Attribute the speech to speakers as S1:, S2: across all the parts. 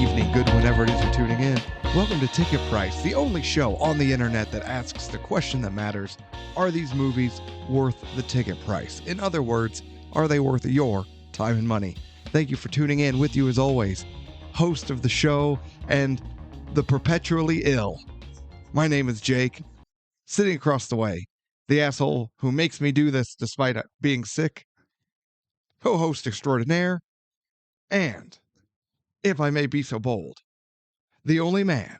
S1: evening, good whenever it is you're tuning in. Welcome to Ticket Price, the only show on the internet that asks the question that matters: are these movies worth the ticket price? In other words, are they worth your time and money? Thank you for tuning in. With you as always, host of the show and the perpetually ill. My name is Jake. Sitting across the way, the asshole who makes me do this despite being sick, co-host extraordinaire, and, if I may be so bold, the only man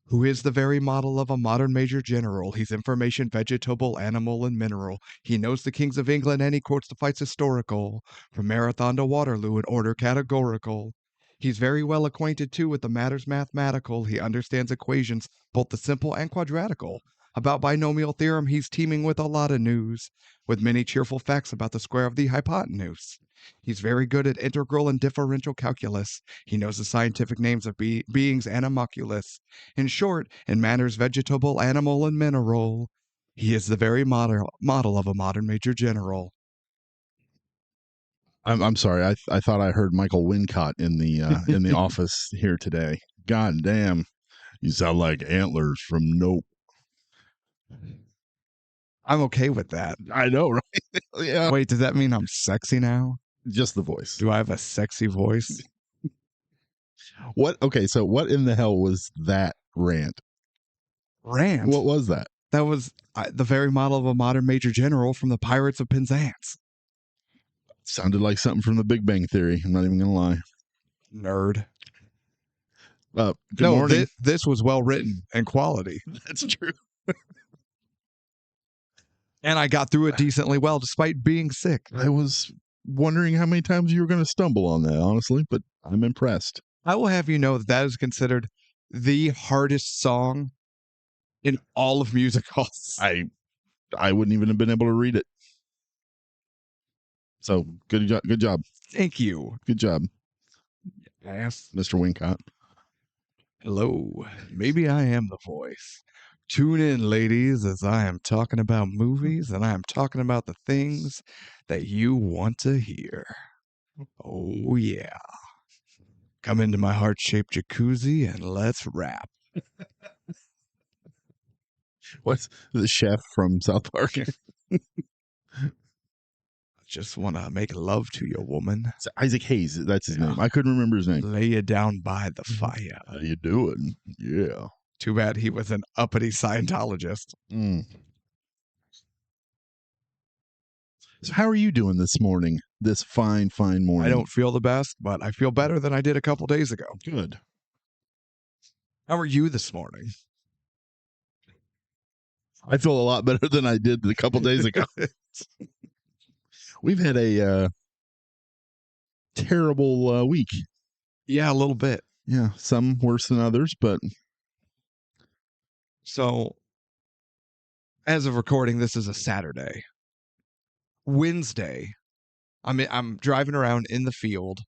S1: who is the very model of a modern major general. He's information, vegetable, animal, and mineral. He knows the kings of England and he quotes the fights historical, from Marathon to Waterloo in order categorical. He's very well acquainted, too, with the matters mathematical. He understands equations, both the simple and quadratical. About binomial theorem, he's teeming with a lot of news, with many cheerful facts about the square of the hypotenuse. He's very good at integral and differential calculus. He knows the scientific names of beings and homunculus. In short, in matters vegetable, animal, and mineral, he is the very model of a modern major general.
S2: I'm sorry. I thought I heard Michael Wincott in the office here today. God damn, you sound like Antlers from Nope.
S1: I'm okay with that.
S2: I know, right? Yeah.
S1: Wait, does that mean I'm sexy now?
S2: Just the voice.
S1: Do I have a sexy voice?
S2: What? Okay, so what in the hell was that rant?
S1: Rant?
S2: What was that?
S1: That was the very model of a modern major general from the Pirates of Penzance.
S2: Sounded like something from the Big Bang Theory. I'm not even gonna lie.
S1: Nerd.
S2: Good morning.
S1: This was well written and quality.
S2: That's true.
S1: And I got through it decently well, despite being sick.
S2: I was wondering how many times you were going to stumble on that, honestly, but I'm impressed.
S1: I will have you know that is considered the hardest song in all of musicals.
S2: I wouldn't even have been able to read it. So good job.
S1: Thank you.
S2: Good job.
S1: Yes.
S2: Mr. Wincott.
S1: Hello. Maybe I am the voice. Tune in, ladies, as I am talking about movies and I am talking about the things that you want to hear. Oh, yeah. Come into my heart-shaped jacuzzi and let's rap.
S2: What's the chef from South Park?
S1: I just want to make love to you, woman.
S2: It's Isaac Hayes. That's his name. I couldn't remember his name.
S1: Lay you down by the fire.
S2: How you doing? Yeah.
S1: Too bad he was an uppity Scientologist.
S2: So how are you doing this morning? This fine morning?
S1: I don't feel the best, but I feel better than I did a couple days ago.
S2: Good.
S1: How are you this morning?
S2: I feel a lot better than I did a couple days ago. We've had a terrible week.
S1: Yeah, a little bit.
S2: Yeah, some worse than others, but...
S1: So, as of recording, this is a Saturday. Wednesday, I'm driving around in the field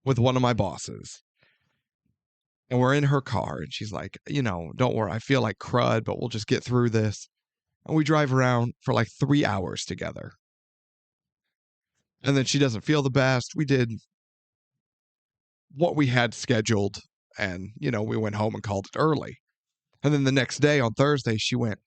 S1: with one of my bosses. And we're in her car, and she's like, don't worry, I feel like crud, but we'll just get through this. And we drive around for like 3 hours together. And then she doesn't feel the best. We did what we had scheduled, and, we went home and called it early. And then the next day on Thursday, she went,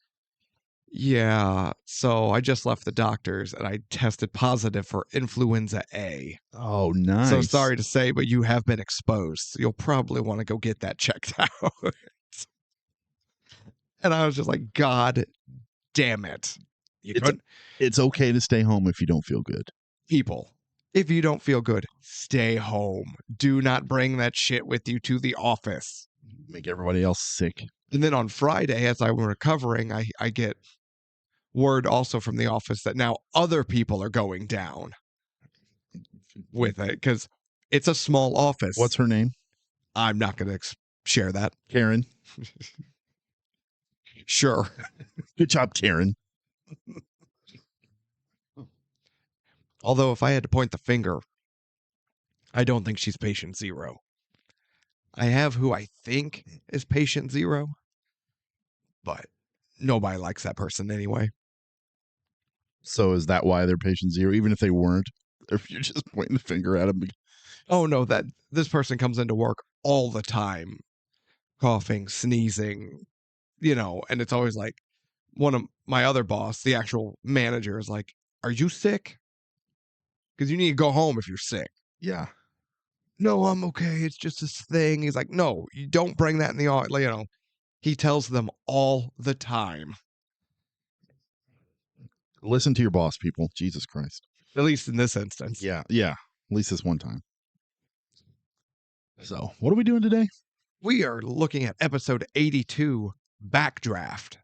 S1: yeah, so I just left the doctor's and I tested positive for influenza A.
S2: Oh, nice.
S1: So sorry to say, but you have been exposed. So you'll probably want to go get that checked out. And I was just like, God damn it.
S2: It's okay to stay home if you don't feel good.
S1: People, if you don't feel good, stay home. Do not bring that shit with you to the office.
S2: Make everybody else sick.
S1: And then on Friday, as I was recovering, I get word also from the office that now other people are going down with it because it's a small office.
S2: What's her name?
S1: I'm not going to share that.
S2: Karen.
S1: Sure.
S2: Good job, Karen.
S1: Although if I had to point the finger, I don't think she's patient zero. I have who I think is patient zero, but nobody likes that person anyway.
S2: So is that why they're patient zero? Even if they weren't, if you're just pointing the finger at them,
S1: Oh no, that this person comes into work all the time, coughing, sneezing, and it's always like one of my other boss, the actual manager, is like, "Are you sick? Because you need to go home if you're sick."
S2: Yeah.
S1: No, I'm okay. It's just this thing. He's like, "No, you don't bring that in the office." He tells them all the time.
S2: Listen to your boss, people. Jesus Christ.
S1: At least in this instance.
S2: Yeah. Yeah. At least this one time. So, what are we doing today?
S1: We are looking at episode 82, Backdraft,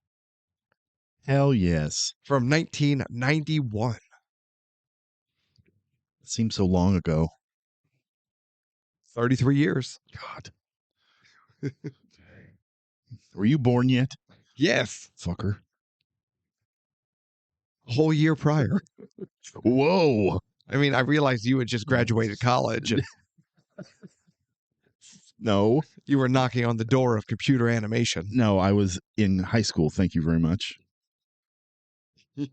S2: Hell yes.
S1: from 1991.
S2: It seems so long ago.
S1: 33 years.
S2: God. Were you born yet?
S1: Yes.
S2: Fucker.
S1: A whole year prior.
S2: Whoa.
S1: I mean, I realized you had just graduated college and
S2: No.
S1: you were knocking on the door of computer animation.
S2: No, I was in high school. Thank you very much. I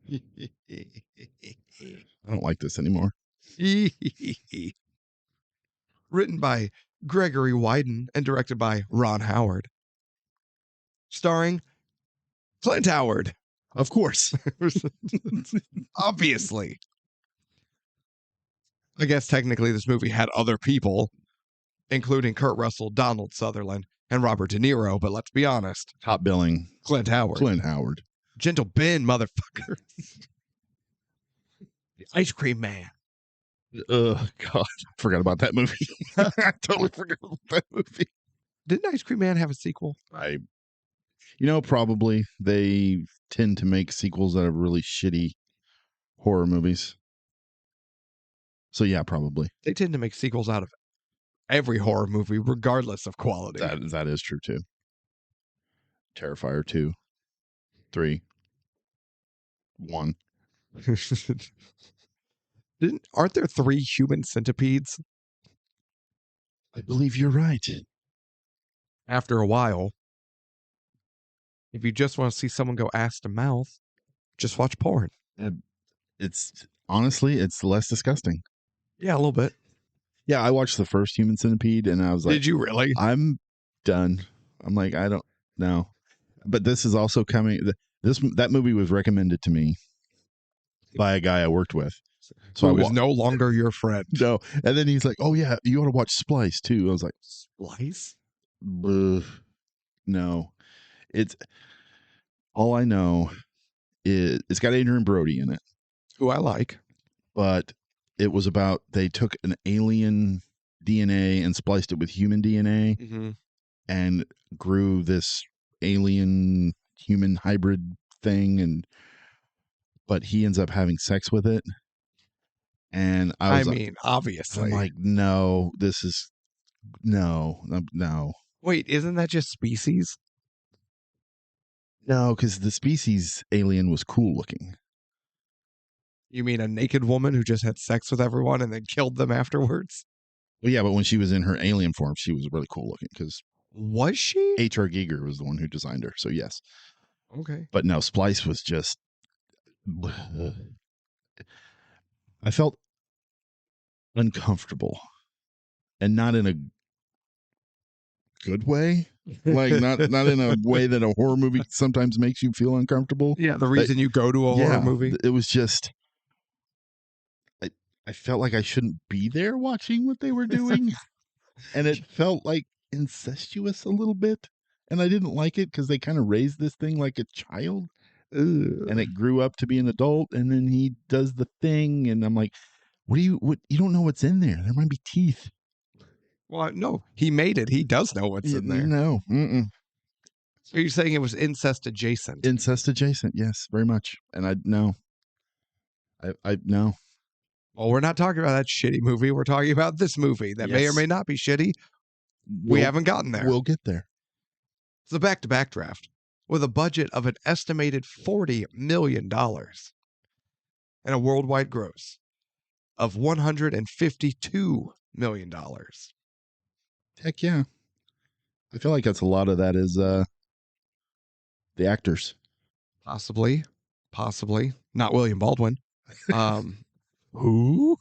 S2: don't like this anymore.
S1: Written by Gregory Wyden and directed by Ron Howard. Starring Clint Howard.
S2: Of course.
S1: Obviously. I guess technically this movie had other people, including Kurt Russell, Donald Sutherland, and Robert De Niro, but let's be honest.
S2: Top billing.
S1: Clint Howard.
S2: Clint Howard.
S1: Gentle Ben, motherfucker. The Ice Cream Man.
S2: God. I forgot about that movie. I totally forgot about that movie.
S1: Didn't Ice Cream Man have a sequel?
S2: Probably. They tend to make sequels that are really shitty horror movies. So yeah, probably.
S1: They tend to make sequels out of every horror movie, regardless of quality.
S2: That is true too. Terrifier 2, 3, 1.
S1: Aren't there 3 human centipedes?
S2: I believe you're right.
S1: After a while, if you just want to see someone go ass to mouth, just watch porn.
S2: It's honestly, it's less disgusting.
S1: Yeah, a little bit.
S2: Yeah, I watched the first Human Centipede and I was like,
S1: did you really?
S2: I'm done. I'm like, I don't know. But this is also coming. That movie was recommended to me by a guy I worked with.
S1: So I was no longer your friend.
S2: No. And then he's like, oh yeah, you ought to watch Splice too. I was like,
S1: Splice?
S2: No. It's all I know is it's got Adrian Brody in it.
S1: Who I like.
S2: But it was about they took an alien DNA and spliced it with human DNA and grew this alien human hybrid thing, but he ends up having sex with it. And I mean,
S1: obviously.
S2: I'm like, no.
S1: Wait, isn't that just Species?
S2: No, because the Species alien was cool looking.
S1: You mean a naked woman who just had sex with everyone and then killed them afterwards?
S2: Well, yeah, but when she was in her alien form, she was really cool looking. Because
S1: was she?
S2: H.R. Giger was the one who designed her. So yes.
S1: Okay.
S2: But no, Splice was just. I felt uncomfortable, and not in a good way. Like not in a way that a horror movie sometimes makes you feel uncomfortable.
S1: Yeah, the reason you go to a horror movie.
S2: It was just I felt like I shouldn't be there watching what they were doing. And it felt like incestuous a little bit. And I didn't like it because they kind of raised this thing like a child. And it grew up to be an adult, and then he does the thing, and I'm like, what you don't know what's in there. There might be teeth.
S1: Well, no, he made it. He does know what's in there.
S2: No.
S1: So you're saying it was incest adjacent?
S2: Incest adjacent, yes, very much. And I no.
S1: Well, we're not talking about that shitty movie. We're talking about this movie that may or may not be shitty. We haven't gotten there.
S2: We'll get there.
S1: It's a back-to-back draft with a budget of an estimated $40 million and a worldwide gross of $152 million.
S2: Heck yeah. I feel like that's a lot of that is the actors.
S1: Possibly. Not William Baldwin. Who?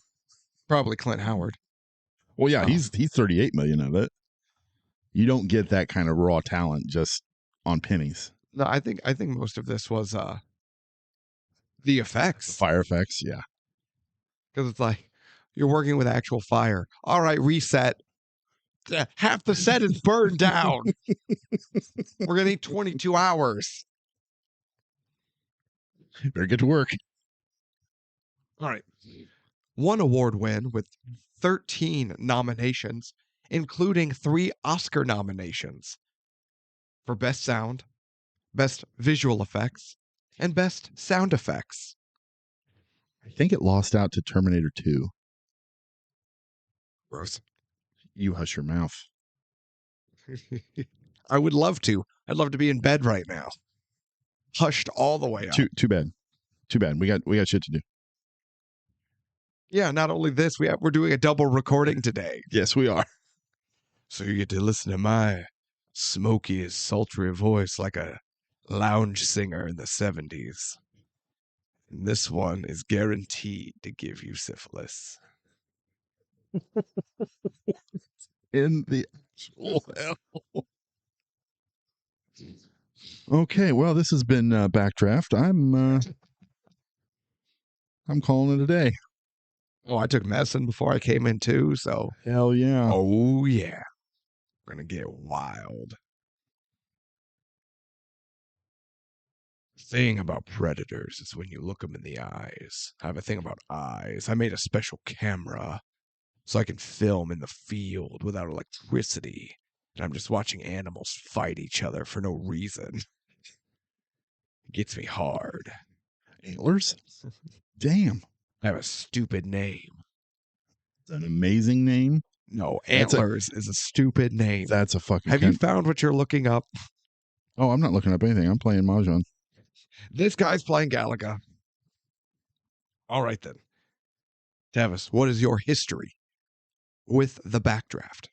S1: Probably Clint Howard.
S2: Well, yeah, he's 38 million of it. You don't get that kind of raw talent just on pennies.
S1: No, I think most of this was the effects.
S2: The fire effects, yeah.
S1: Because it's like you're working with actual fire. All right, reset. Half the set is burned down. We're gonna need 22 hours.
S2: Better get to work.
S1: All right. One award win with 13 nominations, including 3 Oscar nominations for Best Sound, Best Visual Effects, and Best Sound Effects.
S2: I think it lost out to Terminator 2.
S1: Gross.
S2: You hush your mouth.
S1: I would love to. I'd love to be in bed right now. Hushed all the way up.
S2: Too bad. Too bad. We got shit to do.
S1: Yeah, not only this, we're doing a double recording today.
S2: Yes, we are.
S1: So you get to listen to my smoky, sultry voice like a lounge singer in the 70s. And this one is guaranteed to give you syphilis.
S2: In the actual hell. Okay, well, this has been Backdraft. I'm calling it a day.
S1: Oh, I took medicine before I came in too, so.
S2: Hell yeah.
S1: Oh, yeah. We're going to get wild. The thing about predators is when you look them in the eyes. I have a thing about eyes. I made a special camera so I can film in the field without electricity. And I'm just watching animals fight each other for no reason. It gets me hard.
S2: Antlers? Damn.
S1: I have a stupid name.
S2: An amazing name.
S1: No, Antlers is a stupid name.
S2: That's a fucking.
S1: Have you found what you're looking up?
S2: Oh, I'm not looking up anything. I'm playing Mahjong.
S1: This guy's playing Galaga. All right then. Tevis, what is your history with the Backdraft?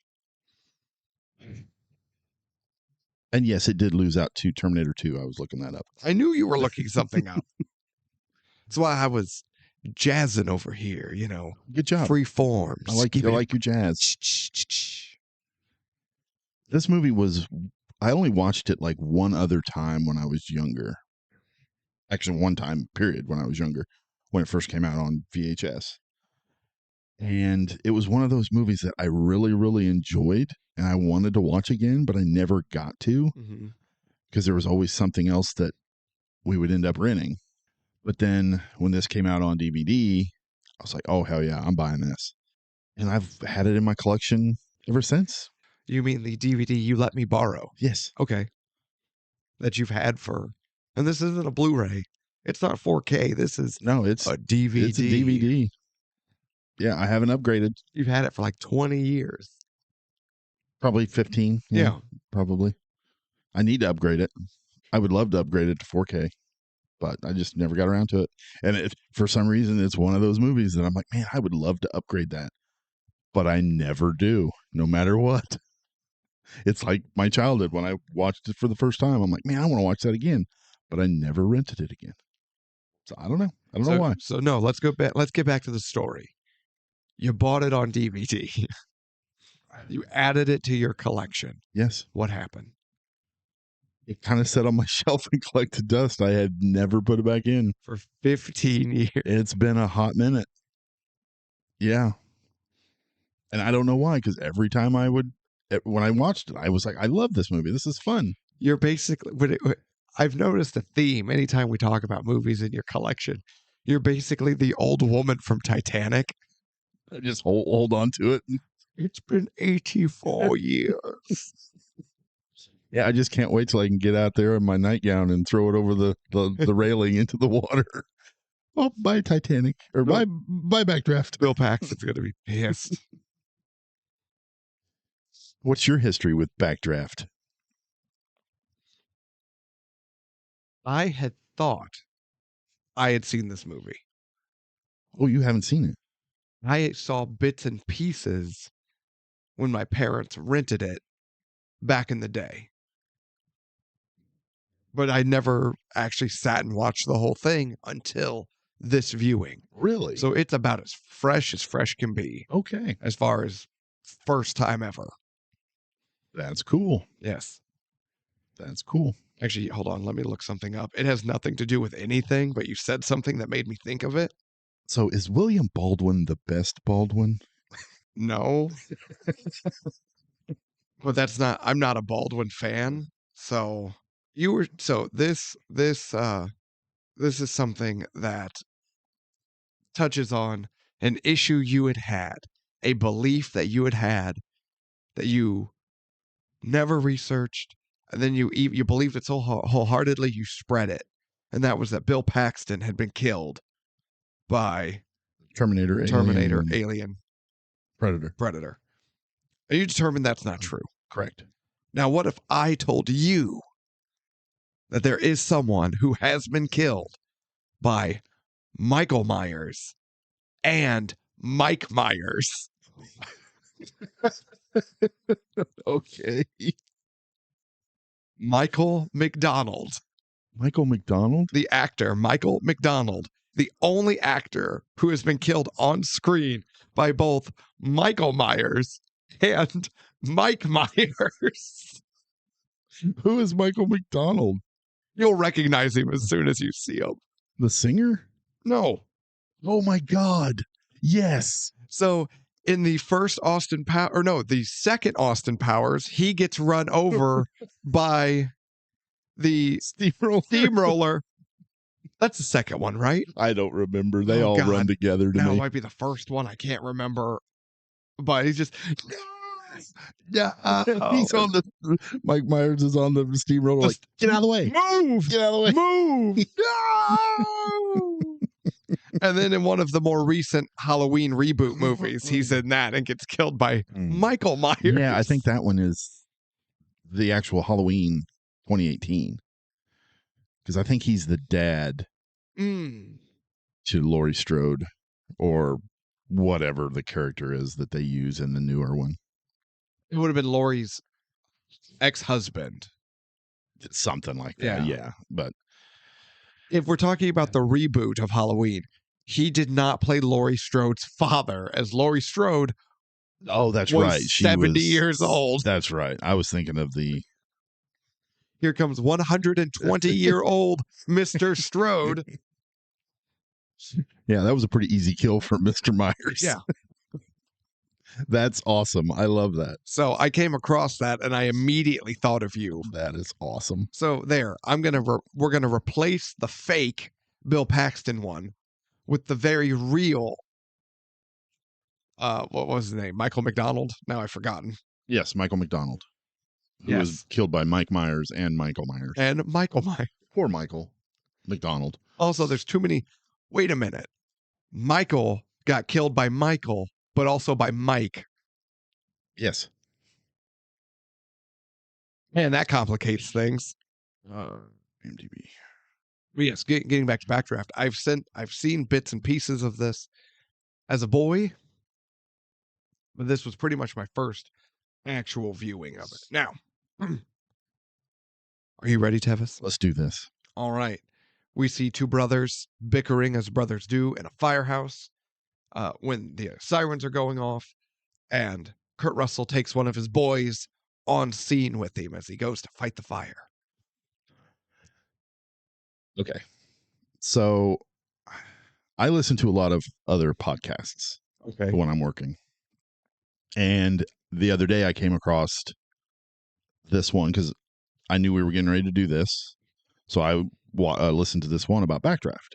S2: And yes, it did lose out to Terminator 2. I was looking that up.
S1: I knew you were looking something up. That's why I was jazzing over here, you know.
S2: Good job.
S1: Free forms.
S2: I like your jazz. This movie was, I only watched it like one other time when I was younger. Actually, one time, period, when I was younger, when it first came out on VHS. And it was one of those movies that I really, really enjoyed. And I wanted to watch again, but I never got to. Because there was always something else that we would end up renting. But then when this came out on DVD, I was like, oh, hell yeah, I'm buying this. And I've had it in my collection ever since.
S1: You mean the DVD you let me borrow?
S2: Yes.
S1: Okay. That you've had for, and this isn't a Blu-ray. It's not 4K. This is
S2: it's
S1: a DVD.
S2: It's a DVD. Yeah, I haven't upgraded.
S1: You've had it for like 20 years.
S2: Probably 15.
S1: Yeah.
S2: Probably. I need to upgrade it. I would love to upgrade it to 4K. But I just never got around to it. And for some reason, it's one of those movies that I'm like, man, I would love to upgrade that. But I never do, no matter what. It's like my childhood when I watched it for the first time. I'm like, man, I want to watch that again. But I never rented it again. So I don't know. I don't know why.
S1: So no, let's go back. Let's get back to the story. You bought it on DVD. You added it to your collection.
S2: Yes.
S1: What happened?
S2: It kind of sat on my shelf and collected dust. I had never put it back in.
S1: For 15 years.
S2: It's been a hot minute. Yeah. And I don't know why, because every time when I watched it, I was like, I love this movie. This is fun.
S1: You're basically, I've noticed a theme anytime we talk about movies in your collection. You're basically the old woman from Titanic.
S2: I just hold on to it.
S1: It's been 84 years.
S2: Yeah, I just can't wait till I can get out there in my nightgown and throw it over the railing into the water. Oh, bye Titanic. Or bye Backdraft.
S1: Bill Paxton's going to be pissed.
S2: What's your history with Backdraft?
S1: I had thought I had seen this movie.
S2: Oh, you haven't seen it?
S1: I saw bits and pieces when my parents rented it back in the day. But I never actually sat and watched the whole thing until this viewing.
S2: Really?
S1: So it's about as fresh can be.
S2: Okay.
S1: As far as First time ever.
S2: That's cool.
S1: Yes.
S2: That's cool.
S1: Actually, hold on. Let me look something up. It has nothing to do with anything, but you said something that made me think of it.
S2: So is William Baldwin the best Baldwin?
S1: No. But that's not, I'm not a Baldwin fan. So this is something that touches on an issue you had, a belief that you had that you never researched, and then you believed it so wholeheartedly you spread it, and that was that Bill Paxton had been killed by
S2: Terminator,
S1: Alien,
S2: Predator.
S1: And you determined that's not true.
S2: Correct.
S1: Now, what if I told you that there is someone who has been killed by Michael Myers and Mike Myers?
S2: Okay.
S1: Michael McDonald.
S2: Michael McDonald?
S1: The actor, Michael McDonald, the only actor who has been killed on screen by both Michael Myers and Mike Myers.
S2: Who is Michael McDonald?
S1: You'll recognize him as soon as you see him.
S2: The singer?
S1: No.
S2: Oh my God. Yes.
S1: So in the second Austin Powers, he gets run over by the steamroller. That's the second one, right?
S2: I don't remember. They all run together to
S1: Now
S2: me.
S1: it might be the first one. I can't remember. But he's just... Yeah,
S2: he's on the Mike Myers is on the steamroller. Like, get out of the way!
S1: Move!
S2: Get out of the way!
S1: Move! No! And then in one of the more recent Halloween reboot movies, he's in that and gets killed by Michael Myers.
S2: Yeah, I think that one is the actual Halloween 2018 because I think he's the dad to Laurie Strode or whatever the character is that they use in the newer one.
S1: It would have been Laurie's ex-husband.
S2: Something like that, yeah. But
S1: if we're talking about the reboot of Halloween, he did not play Laurie Strode's father, as Laurie Strode
S2: that's
S1: was
S2: right. She
S1: 70
S2: was,
S1: years old.
S2: That's right. I was thinking of the...
S1: Here comes 120-year-old Mr. Strode.
S2: Yeah, that was a pretty easy kill for Mr. Myers.
S1: Yeah.
S2: That's awesome. I love that.
S1: So I came across that and I immediately thought of you.
S2: That is awesome.
S1: So there, we're gonna replace the fake Bill Paxton one with the very real. What was his name? Michael McDonald. Now I've forgotten.
S2: Yes, Michael McDonald, who was killed by Mike Myers and Michael Myers.
S1: And Michael Myers.
S2: Poor Michael McDonald.
S1: Also, there's too many. Wait a minute. Michael got killed by Michael, but also by Mike.
S2: Yes.
S1: Man, that complicates things.
S2: IMDb.
S1: But yes, getting back to Backdraft, I've seen bits and pieces of this as a boy, but this was pretty much my first actual viewing of it. Now, are you ready, Tevis?
S2: Let's do this.
S1: All right. We see two brothers bickering as brothers do in a firehouse when the sirens are going off, and Kurt Russell takes one of his boys on scene with him as he goes to fight the fire.
S2: Okay. So I listen to a lot of other podcasts when I'm working. And the other day I came across this one because I knew we were getting ready to do this. So I listened to this one about Backdraft.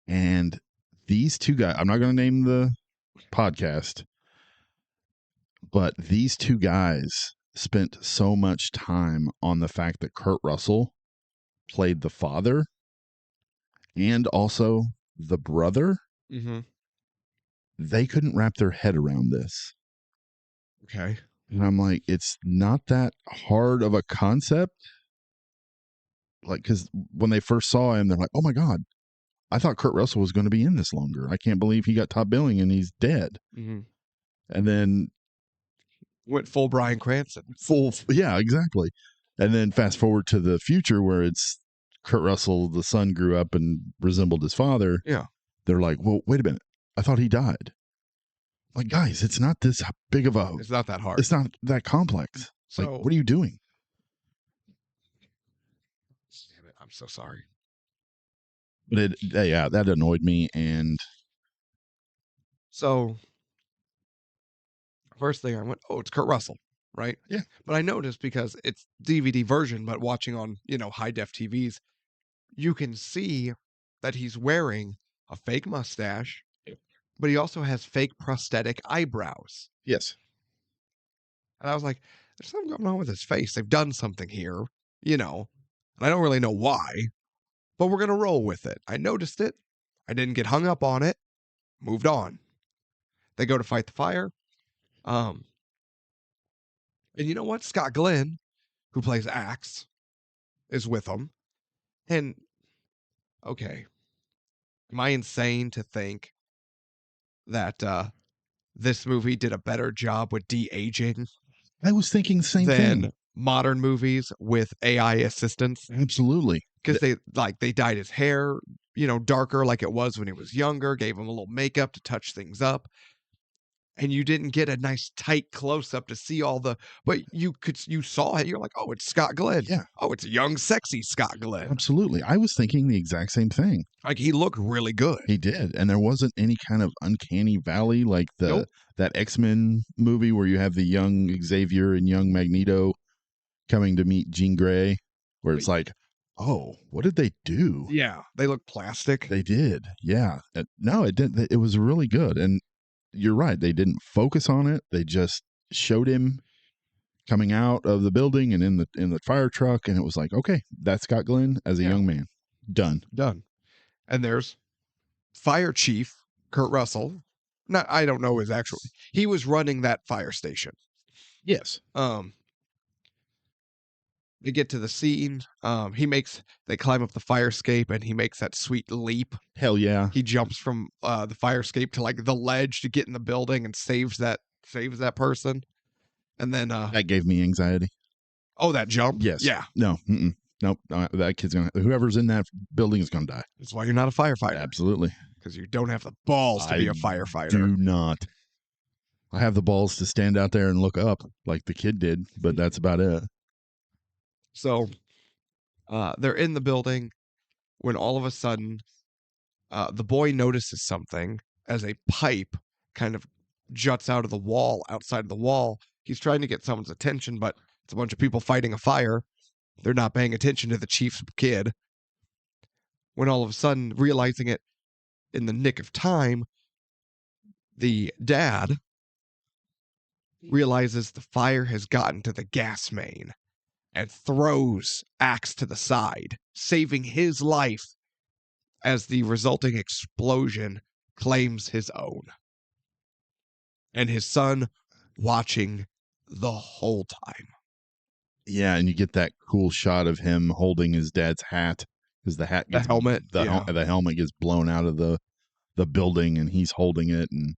S2: And these two guys, I'm not going to name the podcast, but these two guys spent so much time on the fact that Kurt Russell played the father and also the brother.
S1: Mm-hmm.
S2: They couldn't wrap their head around this.
S1: Okay.
S2: And I'm like, it's not that hard of a concept. Like, because when they first saw him, they're like, oh my God, I thought Kurt Russell was going to be in this longer. I can't believe he got top billing and he's dead.
S1: Mm-hmm.
S2: And then
S1: went full Bryan Cranston.
S2: Yeah, exactly. And then fast forward to the future where it's Kurt Russell, the son grew up and resembled his father.
S1: Yeah.
S2: They're like, well, wait a minute. I thought he died. Like, guys, it's not this big of a.
S1: It's not that hard.
S2: It's not that complex.
S1: So,
S2: like, what are you doing?
S1: Damn it, I'm so sorry.
S2: But that annoyed me. And
S1: so, first thing I went, oh, it's Kurt Russell, right?
S2: Yeah.
S1: But I noticed because it's DVD version, but watching on, high def TVs, you can see that he's wearing a fake mustache, but he also has fake prosthetic eyebrows.
S2: Yes.
S1: And I was like, there's something going on with his face. They've done something here, and I don't really know why, but we're going to roll with it. I noticed it. I didn't get hung up on it. Moved on. They go to fight the fire. And you know what? Scott Glenn, who plays Axe, is with them. And, okay, am I insane to think that this movie did a better job with de-aging
S2: I was thinking the same
S1: than
S2: thing.
S1: modern movies with AI assistance?
S2: Absolutely.
S1: Because they dyed his hair, darker like it was when he was younger, gave him a little makeup to touch things up. And you didn't get a nice tight close up to see all but you saw it. You're like, oh, it's Scott Glenn.
S2: Yeah.
S1: Oh, it's a young, sexy Scott Glenn.
S2: Absolutely. I was thinking the exact same thing.
S1: Like, he looked really good.
S2: He did. And there wasn't any kind of uncanny valley like
S1: Nope.
S2: that X-Men movie where you have the young Xavier and young Magneto coming to meet Jean Grey, where it's like, oh, what did they do?
S1: Yeah, they look plastic.
S2: They did. Yeah. No, it didn't. It was really good. And you're right. They didn't focus on it. They just showed him coming out of the building and in the fire truck, and it was like, okay, that's Scott Glenn as a young man. Done.
S1: And there's Fire Chief Kurt Russell. I don't know his actual. He was running that fire station.
S2: Yes.
S1: They get to the scene. They climb up the fire escape, and he makes that sweet leap.
S2: Hell yeah.
S1: He jumps from the fire escape to like the ledge to get in the building and saves that person. And then
S2: that gave me anxiety.
S1: Oh, that jump?
S2: Yes.
S1: Yeah.
S2: No. Nope. That kid's whoever's in that building is gonna die.
S1: That's why you're not a firefighter.
S2: Absolutely.
S1: Because you don't have the balls to be a firefighter.
S2: Do not. I have the balls to stand out there and look up like the kid did, but that's about it.
S1: So they're in the building when all of a sudden the boy notices something as a pipe kind of juts out of the wall, outside of the wall. He's trying to get someone's attention, but it's a bunch of people fighting a fire. They're not paying attention to the chief's kid. When all of a sudden, realizing it in the nick of time, the dad realizes the fire has gotten to the gas main and throws Axe to the side, saving his life as the resulting explosion claims his own. And his son watching the whole time.
S2: Yeah, and you get that cool shot of him holding his dad's hat because the helmet gets blown out of the building, and he's holding it, and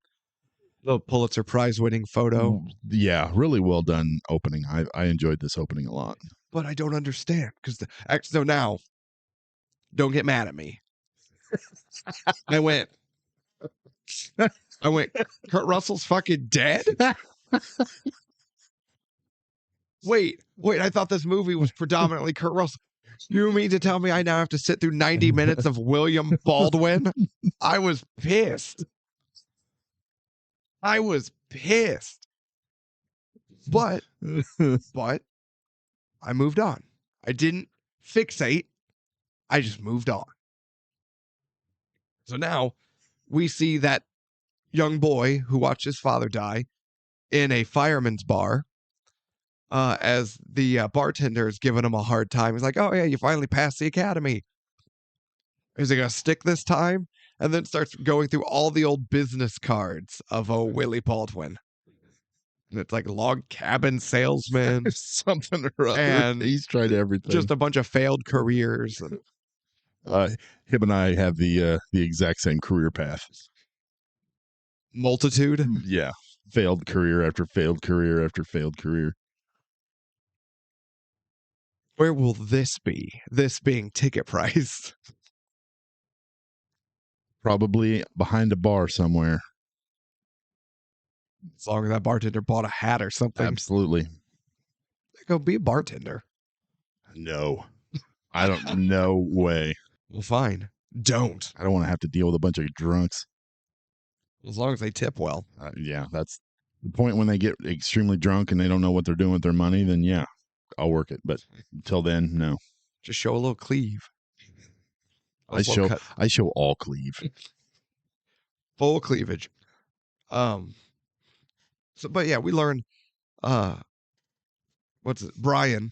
S1: the Pulitzer Prize winning photo.
S2: Yeah, really well done opening. I enjoyed this opening a lot.
S1: But I don't understand because so now, don't get mad at me. I went, Kurt Russell's fucking dead? Wait, I thought this movie was predominantly Kurt Russell. You mean to tell me I now have to sit through 90 minutes of William Baldwin? I was pissed. But I moved on. I didn't fixate. I just moved on. So now we see that young boy who watched his father die in a fireman's bar as the bartender is giving him a hard time. He's like, oh, yeah, you finally passed the academy. Is it going to stick this time? And then starts going through all the old business cards of Willie Baldwin. And it's like log cabin salesman.
S2: Something or other.
S1: And
S2: he's tried everything.
S1: Just a bunch of failed careers.
S2: Him and I have the exact same career path.
S1: Multitude?
S2: Yeah. Failed career after failed career after failed career.
S1: Where will this be? This being ticket price.
S2: Probably behind a bar somewhere.
S1: As long as that bartender bought a hat or something.
S2: Absolutely.
S1: Go be a bartender.
S2: No. I don't. No way.
S1: Well, fine. Don't.
S2: I don't want to have to deal with a bunch of drunks.
S1: As long as they tip well.
S2: Yeah, that's the point. When they get extremely drunk and they don't know what they're doing with their money, then yeah, I'll work it. But until then, no.
S1: Just show a little cleave.
S2: I show all cleave.
S1: Full cleavage. So, but yeah, we learn. What's it? Brian.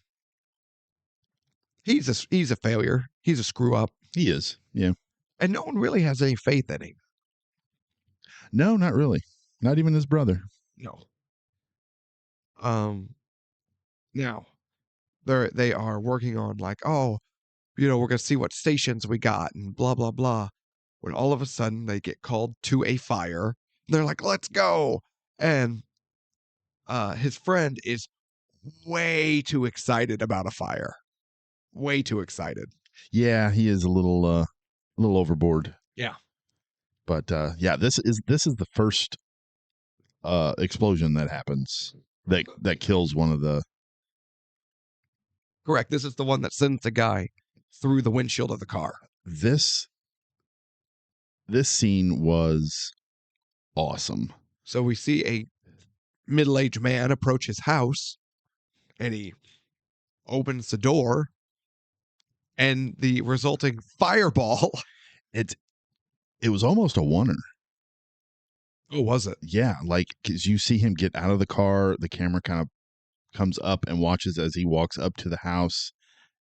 S1: He's a failure. He's a screw up.
S2: He is. Yeah.
S1: And no one really has any faith in him.
S2: No, not really. Not even his brother.
S1: No. Now, they are working on like, oh, we're gonna see what stations we got and blah blah blah. When all of a sudden they get called to a fire, they're like, let's go. And his friend is way too excited about a fire. Way too excited.
S2: Yeah, he is a little overboard.
S1: Yeah.
S2: But yeah, this is the first explosion that happens that kills one of the.
S1: Correct. This is the one that sends the guy through the windshield of the car.
S2: This scene was awesome.
S1: So we see a middle-aged man approach his house, and he opens the door, and the resulting fireball.
S2: It was almost a oneer.
S1: Oh, was it?
S2: Yeah, like because you see him get out of the car, the camera kind of comes up and watches as he walks up to the house,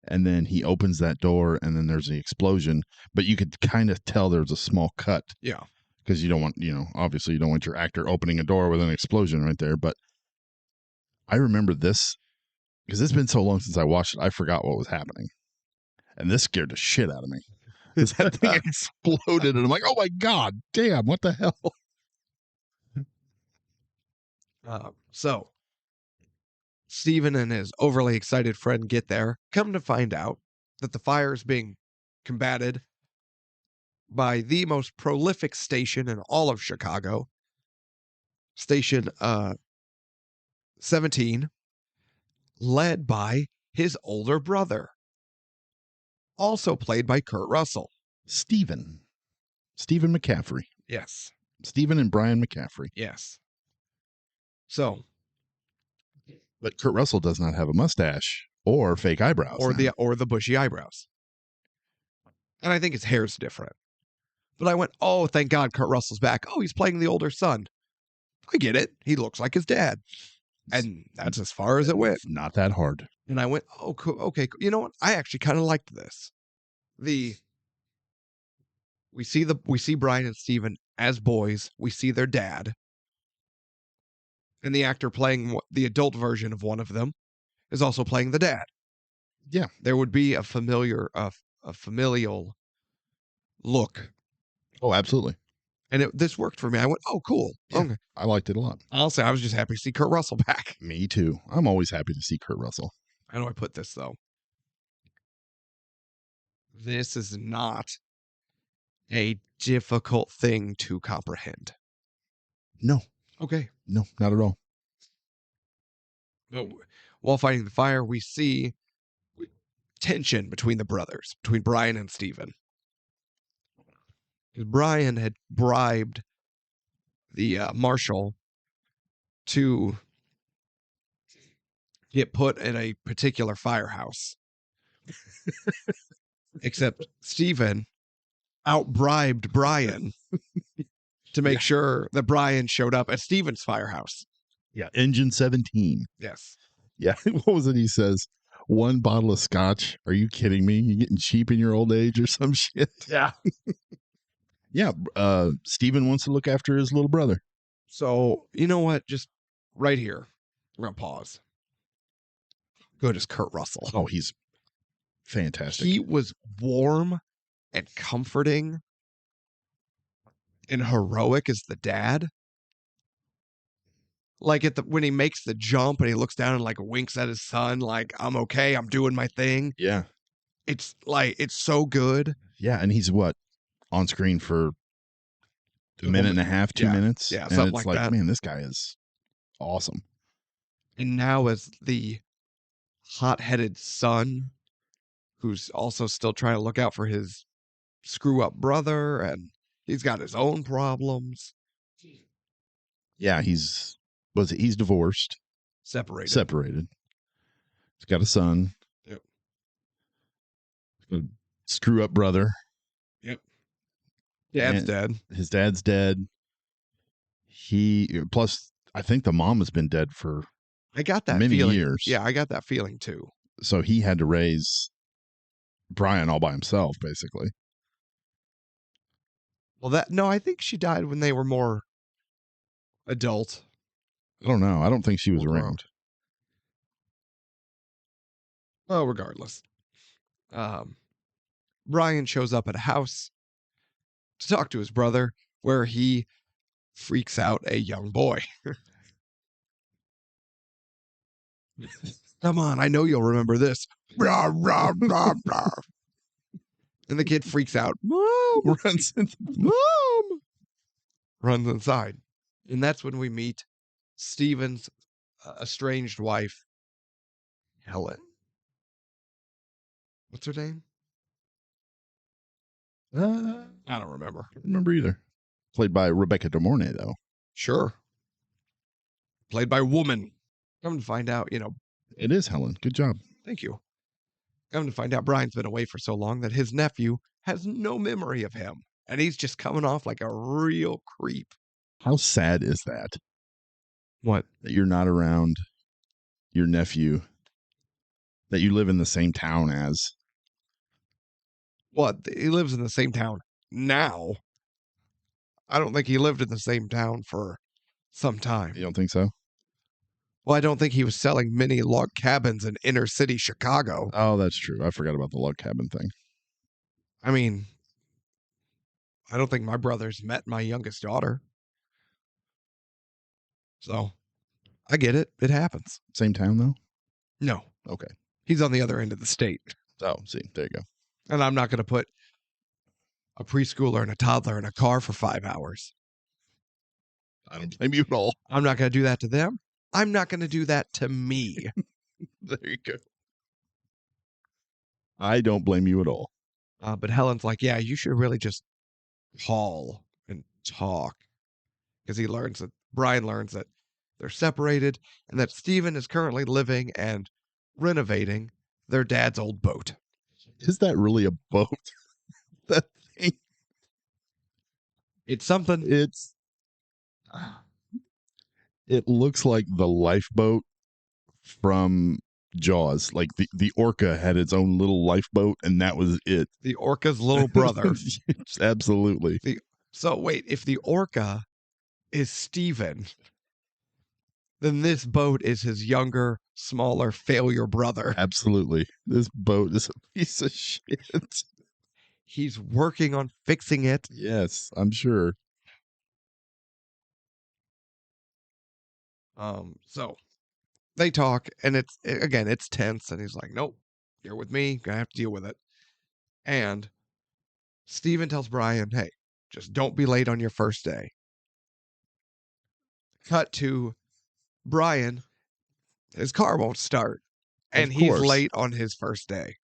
S2: and then he opens that door, and then there's the explosion. But you could kind of tell there's a small cut.
S1: Yeah.
S2: Because you don't want, obviously you don't want your actor opening a door with an explosion right there. But I remember this because it's been so long since I watched it, I forgot what was happening. And this scared the shit out of me. Because that thing exploded, and I'm like, oh my God, damn, what the hell?
S1: So, Stephen and his overly excited friend get there, come to find out that the fire is being combated by the most prolific station in all of Chicago, Station 17, led by his older brother, also played by Kurt Russell.
S2: Stephen McCaffrey.
S1: Yes.
S2: Stephen and Brian McCaffrey.
S1: Yes. So.
S2: But Kurt Russell does not have a mustache or fake eyebrows.
S1: Or the bushy eyebrows. And I think his hair's different. But I went, oh, thank God Kurt Russell's back. Oh, he's playing the older son. I get it. He looks like his dad. And that's as far as it went.
S2: Not that hard.
S1: And I went, oh, cool. Okay. You know what? I actually kind of liked this. We see Brian and Stephen as boys. We see their dad. And the actor playing the adult version of one of them is also playing the dad.
S2: Yeah.
S1: There would be a familial look.
S2: Oh, absolutely.
S1: And this worked for me. I went, oh, cool.
S2: Yeah,
S1: okay.
S2: I liked it a lot.
S1: I'll say I was just happy to see Kurt Russell back.
S2: Me too. I'm always happy to see Kurt Russell.
S1: How do I put this, though? This is not a difficult thing to comprehend.
S2: No.
S1: Okay.
S2: No, not at all.
S1: But while fighting the fire, we see tension between the brothers, between Brian and Stephen. Because Brian had bribed the marshal to get put in a particular firehouse. Except Stephen out-bribed Brian to make sure that Brian showed up at Stephen's firehouse.
S2: Yeah, Engine 17.
S1: Yes.
S2: Yeah, what was it he says? 1 bottle of scotch? Are you kidding me? You getting cheap in your old age or some shit?
S1: Yeah.
S2: Yeah, Stephen wants to look after his little brother.
S1: So, you know what? Just right here, we're going to pause. Good as Kurt Russell.
S2: Oh, he's fantastic.
S1: He was warm and comforting and heroic as the dad. Like when he makes the jump and he looks down and like winks at his son, like, I'm okay, I'm doing my thing.
S2: Yeah.
S1: It's so good.
S2: Yeah, and he's on screen for a minute and a half, 2 minutes.
S1: Yeah,
S2: and
S1: something
S2: it's
S1: like that.
S2: Man, this guy is awesome.
S1: And now as the hot-headed son, who's also still trying to look out for his screw-up brother, and he's got his own problems.
S2: Yeah, he's divorced,
S1: Separated.
S2: He's got a son.
S1: Yep.
S2: A screw-up brother.
S1: Yep. Dad's dead.
S2: His dad's dead. Plus, I think the mom has been dead for
S1: I got that
S2: many
S1: feeling.
S2: years.
S1: Yeah, I got that feeling too.
S2: So he had to raise Brian all by himself, basically.
S1: Well, I think she died when they were more adult.
S2: I don't know. I don't think she was around.
S1: Well, regardless. Brian shows up at a house to talk to his brother, where he freaks out a young boy. Come on, I know you'll remember this. Blah, blah, blah, blah. And the kid freaks out. Mom! Runs inside. And that's when we meet Steven's estranged wife, Helen. What's her name? I don't remember.
S2: I don't remember either. Played by Rebecca De Mornay, though.
S1: Sure. Played by woman. Come to find out,
S2: It is Helen. Good job.
S1: Thank you. Come to find out Brian's been away for so long that his nephew has no memory of him. And he's just coming off like a real creep.
S2: How sad is that?
S1: What?
S2: That you're not around your nephew that you live in the same town as.
S1: What? He lives in the same town now. I don't think he lived in the same town for some time.
S2: You don't think so?
S1: Well, I don't think he was selling mini log cabins in inner city Chicago.
S2: Oh, that's true. I forgot about the log cabin thing.
S1: I mean, I don't think my brother's met my youngest daughter. So, I get it. It happens.
S2: Same town, though?
S1: No.
S2: Okay.
S1: He's on the other end of the state.
S2: Oh, see, there you go.
S1: And I'm not going to put a preschooler and a toddler in a car for 5 hours.
S2: I don't blame you at all.
S1: I'm not going to do that to them. I'm not going to do that to me.
S2: There you go. I don't blame you at all.
S1: But Helen's like, yeah, you should really just call and talk. Because Brian learns that they're separated and that Steven is currently living and renovating their dad's old boat.
S2: Is that really a boat? That thing?
S1: It's something.
S2: It looks like the lifeboat from Jaws. Like the orca had its own little lifeboat, and that was it.
S1: The orca's little brother.
S2: Absolutely.
S1: So wait, if the orca is Steven, then this boat is his younger, smaller, failure brother.
S2: Absolutely. This boat is a piece of shit.
S1: He's working on fixing it.
S2: Yes, I'm sure.
S1: So they talk, and it's tense, and he's like, nope, you're with me, gonna have to deal with it. And Steven tells Brian, hey, just don't be late on your first day. Cut to Brian, his car won't start, and he's late on his first day.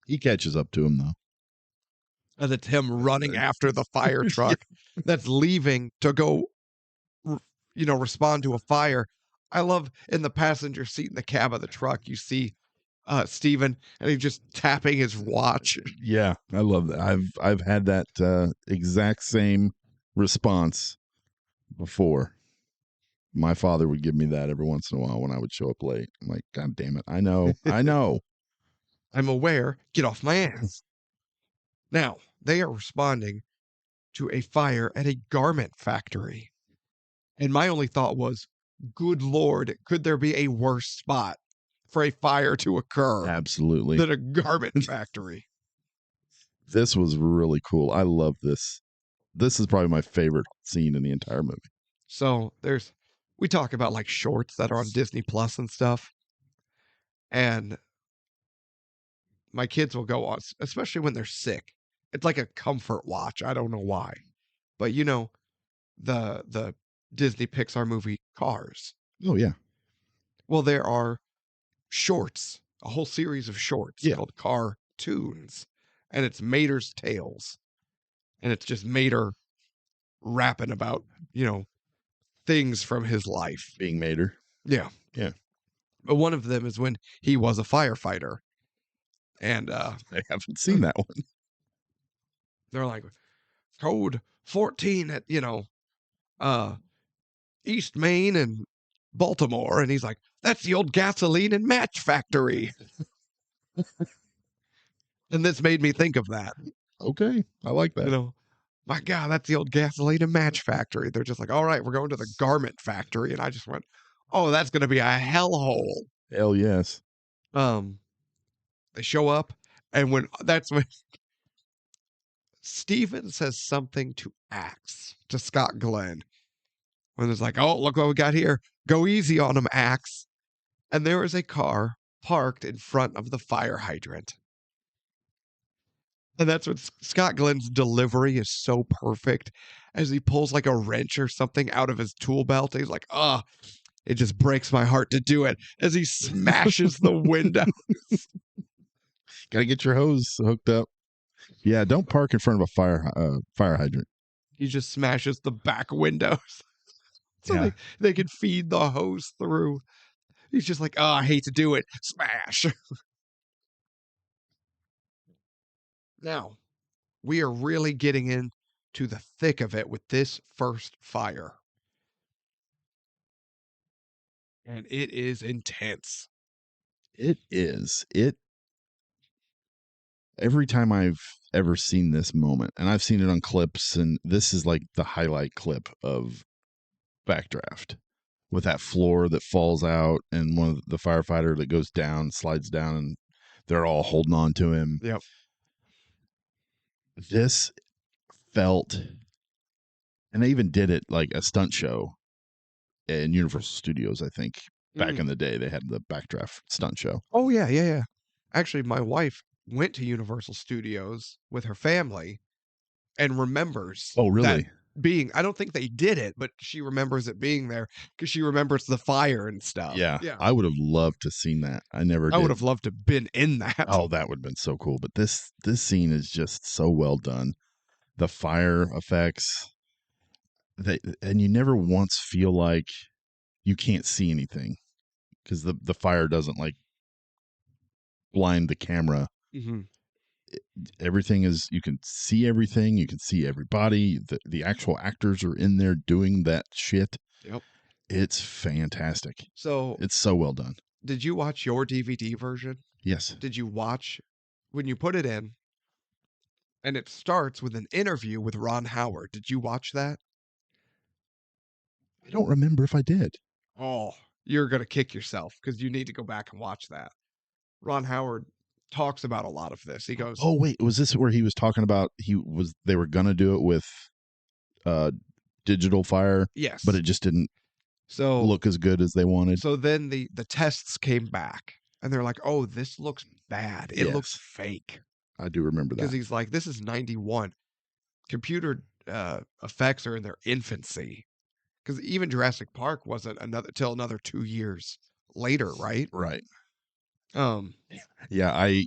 S2: He catches up to him, though.
S1: And it's him running after the fire truck that's leaving to go, respond to a fire. I love in the passenger seat in the cab of the truck, you see Steven, and he's just tapping his watch.
S2: Yeah, I love that. I've had that exact same response before. My father would give me that every once in a while when I would show up late. I'm like, God damn it. I know.
S1: I'm aware. Get off my ass. Now, they are responding to a fire at a garment factory. And my only thought was, good Lord, could there be a worse spot for a fire to occur?
S2: Absolutely.
S1: Than a garment factory.
S2: This was really cool. I love this. This is probably my favorite scene in the entire movie.
S1: So we talk about like shorts that are on Disney Plus and stuff. And my kids will go on, especially when they're sick. It's like a comfort watch. I don't know why. But the Disney Pixar movie Cars.
S2: Oh, yeah.
S1: Well, there are shorts, a whole series of shorts
S2: Yeah.
S1: called Cartoons, and it's Mater's Tales. And it's just Mater rapping about, things from his life.
S2: Being Mater.
S1: Yeah.
S2: Yeah.
S1: But one of them is when he was a firefighter. And
S2: I haven't seen that one.
S1: they're like, code 14 at, East Main and Baltimore. And he's like, that's the old gasoline and match factory. And this made me think of that.
S2: Okay. I like that.
S1: My God, that's the old gasoline and match factory. They're just like, all right, we're going to the garment factory. And I just went, oh, that's going to be a hellhole.
S2: Hell yes.
S1: They show up, and that's when Steven says something to Axe, to Scott Glenn. When it's like, oh, look what we got here. Go easy on him, Axe. And there is a car parked in front of the fire hydrant. And that's what Scott Glenn's delivery is so perfect as he pulls like a wrench or something out of his tool belt. He's like, it just breaks my heart to do it as he smashes the window.
S2: Got to get your hose hooked up. Yeah, don't park in front of a fire hydrant.
S1: He just smashes the back windows so they can feed the hose through. He's just like, I hate to do it. Smash. Now, we are really getting into the thick of it with this first fire. And it is intense.
S2: It is. Every time I've ever seen this moment, and I've seen it on clips, and this is like the highlight clip of Backdraft with that floor that falls out and one of the firefighter that goes down, slides down, and they're all holding on to him.
S1: Yep.
S2: This felt, and they even did it like a stunt show in Universal Studios, I think. Back in the day, they had the Backdraft stunt show.
S1: Oh, yeah. Actually, my wife went to Universal Studios with her family and remembers.
S2: Oh, really?
S1: I don't think they did it, but she remembers it being there because she remembers the fire and stuff.
S2: Yeah. I would have loved to seen that. I never did.
S1: I would have loved to have been in that.
S2: Oh, that would have been so cool. But this scene is just so well done. The fire effects, and you never once feel like you can't see anything because the fire doesn't like blind the camera.
S1: Mm-hmm.
S2: Everything is, you can see everything. You can see everybody. The actual actors are in there doing that shit.
S1: Yep.
S2: It's fantastic.
S1: So
S2: it's so well done.
S1: Did you watch your DVD version?
S2: Yes.
S1: Did you watch when you put it in and it starts with an interview with Ron Howard? Did you watch that?
S2: I don't remember if I did.
S1: Oh, you're going to kick yourself because you need to go back and watch that. Ron Howard talks about a lot of this. He goes,
S2: oh wait, was this where he was talking about they were gonna do it with digital fire?
S1: Yes,
S2: but it just didn't look as good as they wanted.
S1: So then the tests came back and they're like, oh, this looks bad. It looks fake.
S2: I do remember that
S1: because he's like, this is 91. Computer effects are in their infancy because even Jurassic Park wasn't till another 2 years later, right?
S2: Right.
S1: Yeah,
S2: I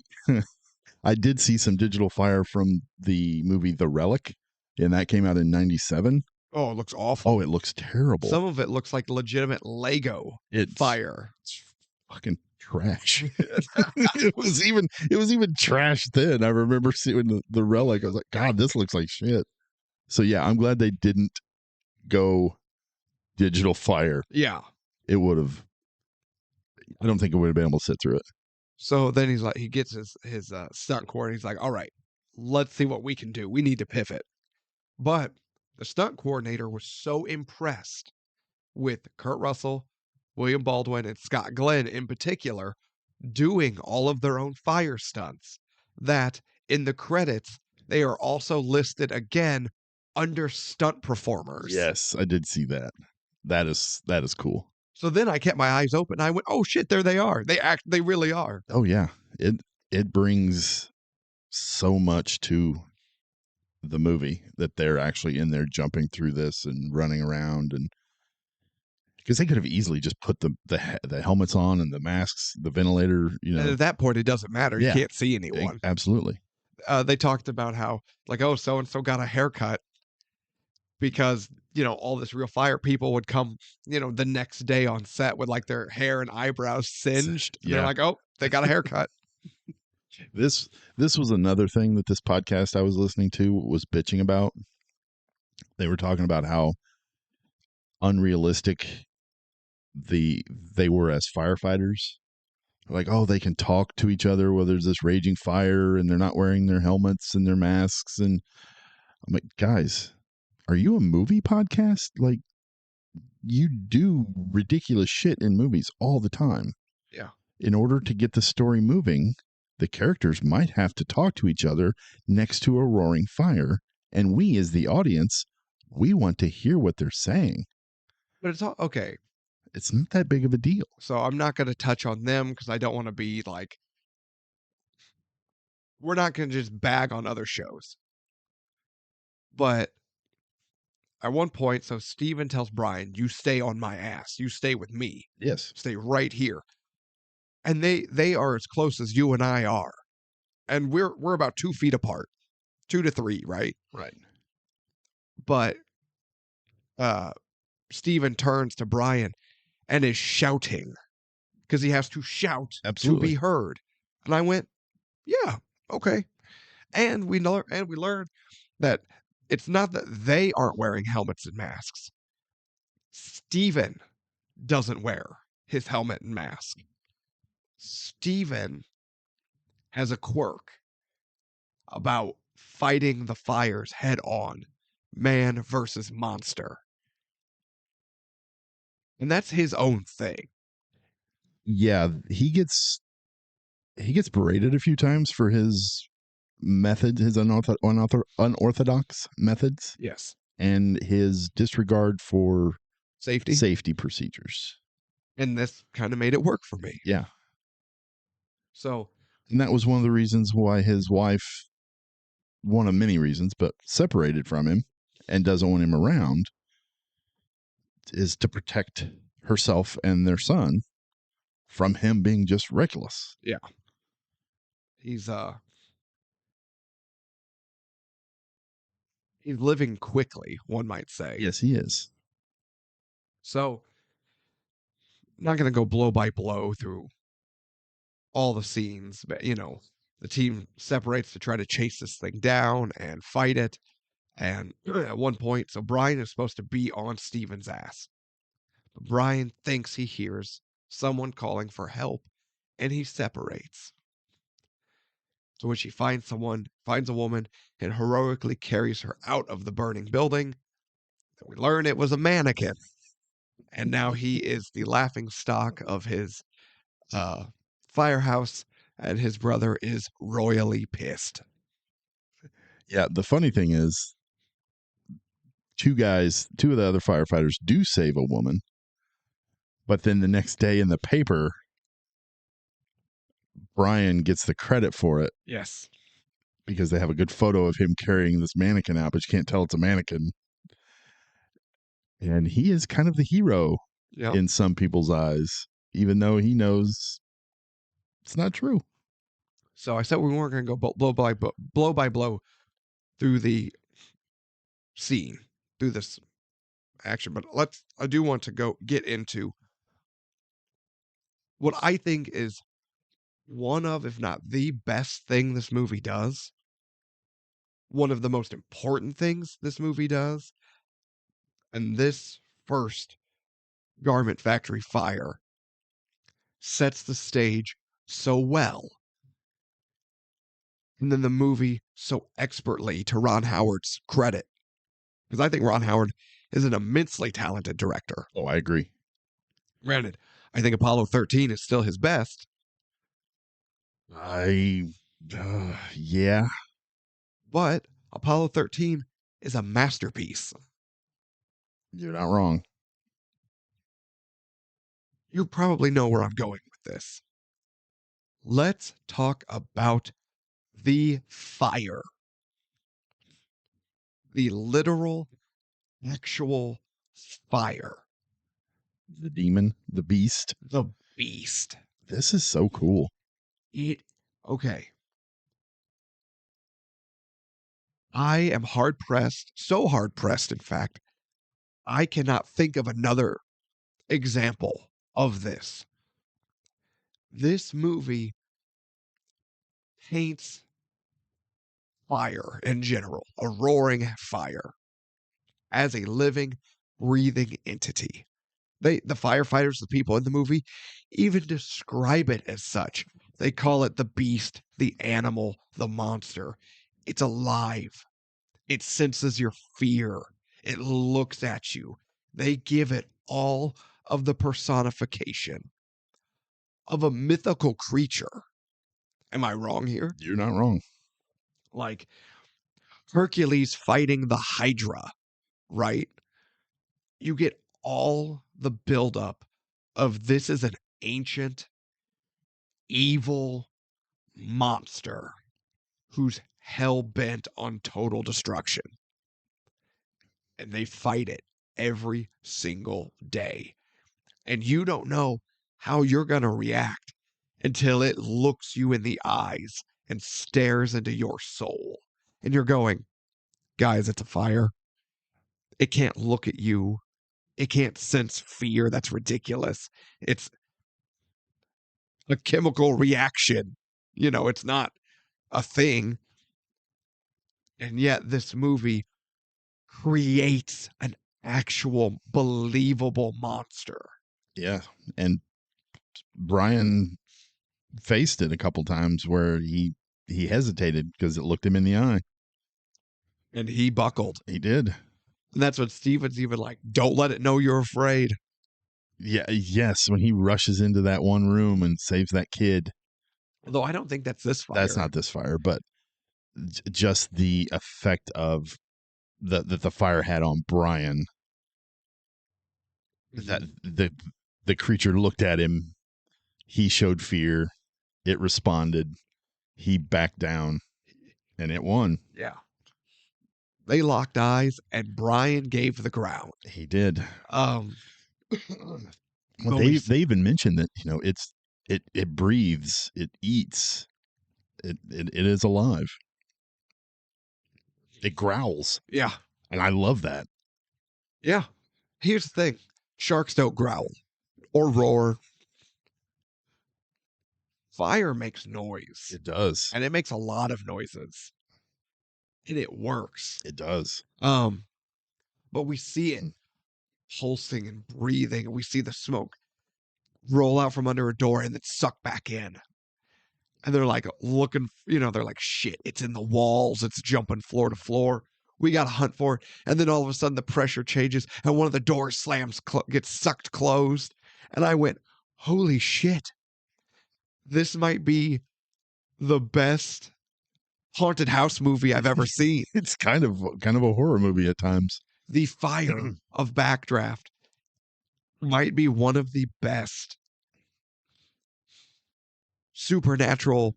S2: did see some digital fire from the movie The Relic, and that came out in 97.
S1: Oh, it looks awful.
S2: Oh, it looks terrible.
S1: Some of it looks like legitimate Lego fire.
S2: It's fucking trash. It was even trash then. I remember seeing the Relic. I was like, God, this looks like shit. So yeah, I'm glad they didn't go digital fire.
S1: Yeah.
S2: It would have, I don't think it would have been able to sit through it.
S1: So then he's like, he gets his stunt coordinator. He's like, all right, let's see what we can do. We need to pivot. But the stunt coordinator was so impressed with Kurt Russell, William Baldwin, and Scott Glenn in particular doing all of their own fire stunts that in the credits, they are also listed again under stunt performers.
S2: Yes, I did see that. That is cool.
S1: So then I kept my eyes open. I went, "Oh shit, there they are. They really are."
S2: Oh yeah. It brings so much to the movie that they're actually in there jumping through this and running around, and Because they could have easily just put the helmets on and the masks, the ventilator,
S1: And at that point, it doesn't matter. You
S2: Yeah.
S1: can't see anyone.
S2: Absolutely.
S1: They talked about how, like, oh, so and so got a haircut because all this real fire people would come, the next day on set with like their hair and eyebrows singed. And they're
S2: Yeah.
S1: like, oh, they got a haircut.
S2: This was another thing that this podcast I was listening to was bitching about. They were talking about how unrealistic they were as firefighters. Like, oh, they can talk to each other while there's this raging fire and they're not wearing their helmets and their masks. And I'm like, guys, are you a movie podcast? Like, you do ridiculous shit in movies all the time.
S1: Yeah.
S2: In order to get the story moving, the characters might have to talk to each other next to a roaring fire. And we, as the audience, we want to hear what they're saying.
S1: But it's all okay.
S2: It's not that big of a deal.
S1: So I'm not going to touch on them because I don't want to be like, we're not going to just bag on other shows. But at one point, so Steven tells Brian, you stay on my ass. You stay with me.
S2: Yes.
S1: Stay right here. And they are as close as you and I are. And we're about 2 feet apart. 2 to 3, right?
S2: Right.
S1: But Steven turns to Brian and is shouting because he has to shout
S2: Absolutely.
S1: to be heard. And I went, yeah, okay. And we learned that it's not that they aren't wearing helmets and masks. Steven doesn't wear his helmet and mask. Steven has a quirk about fighting the fires head on, man versus monster. And that's his own thing.
S2: Yeah, he gets berated a few times for his method, his unorthodox methods.
S1: Yes.
S2: And his disregard for
S1: Safety
S2: procedures.
S1: And this kind of made it work for me.
S2: Yeah.
S1: So,
S2: and that was one of the reasons why his wife, one of many reasons, but separated from him and doesn't want him around, is to protect herself and their son from him being just reckless.
S1: Yeah. He's living quickly, one might say.
S2: Yes, he is.
S1: So, not going to go blow by blow through all the scenes, but the team separates to try to chase this thing down and fight it. And at one point, so Brian is supposed to be on Steven's ass. But Brian thinks he hears someone calling for help, and he separates. So when she finds a woman, and heroically carries her out of the burning building, we learn it was a mannequin. And now he is the laughing stock of his firehouse, and his brother is royally pissed.
S2: Yeah, the funny thing is, two of the other firefighters do save a woman, but then the next day in the paper, Brian gets the credit for it.
S1: Yes.
S2: Because they have a good photo of him carrying this mannequin out, but you can't tell it's a mannequin. And he is kind of the hero in some people's eyes, even though he knows it's not true.
S1: So I said we weren't going to go blow by blow through the scene, through this action, but I do want to get into what I think is one of, if not the best thing this movie does. One of the most important things this movie does. And this first garment factory fire sets the stage so well. And then the movie so expertly, to Ron Howard's credit. Because I think Ron Howard is an immensely talented director.
S2: Oh, I agree.
S1: Granted, I think Apollo 13 is still his best.
S2: Yeah.
S1: But Apollo 13 is a masterpiece.
S2: You're not wrong.
S1: You probably know where I'm going with this. Let's talk about the fire. The literal, actual fire
S2: The demon, the beast.
S1: The beast.
S2: This is so cool.
S1: Okay. I am hard pressed, so hard pressed, in fact, I cannot think of another example of this. This movie paints fire in general, a roaring fire, as a living, breathing entity. The firefighters, the people in the movie, even describe it as such. They call it the beast, the animal, the monster. It's alive. It senses your fear. It looks at you. They give it all of the personification of a mythical creature. Am I wrong here?
S2: You're not wrong.
S1: Like Hercules fighting the Hydra, right? You get all the buildup of this is an ancient, evil monster who's hell bent on total destruction. And they fight it every single day. And you don't know how you're going to react until it looks you in the eyes and stares into your soul. And you're going, guys, it's a fire. It can't look at you. It can't sense fear. That's ridiculous. It's a chemical reaction. It's not a thing. And yet this movie creates an actual believable monster.
S2: Yeah. And Brian faced it a couple times where he hesitated because it looked him in the eye.
S1: And he buckled.
S2: He did.
S1: And that's what Steven's even like, don't let it know you're afraid.
S2: Yeah, yes, when he rushes into that one room and saves that kid.
S1: Although I don't think that's this fire.
S2: That's not this fire, but just the effect of that the fire had on Brian. That the creature looked at him, he showed fear, it responded, he backed down, and it won.
S1: Yeah. They locked eyes, and Brian gave the ground.
S2: He did.
S1: Well,
S2: they even mentioned that it breathes, it eats, it is alive. It growls.
S1: Yeah.
S2: And I love that.
S1: Yeah. Here's the thing. Sharks don't growl or roar. Fire makes noise.
S2: It does.
S1: And it makes a lot of noises. And it works.
S2: It does.
S1: But we see it pulsing and breathing, and we see the smoke roll out from under a door and then suck back in. And they're like looking, they're like, shit, it's in the walls. It's jumping floor to floor. We got to hunt for it. And then all of a sudden the pressure changes and one of the doors slams, gets sucked closed. And I went, holy shit. This might be the best haunted house movie I've ever seen.
S2: It's kind of a horror movie at times.
S1: The fire of Backdraft might be one of the best supernatural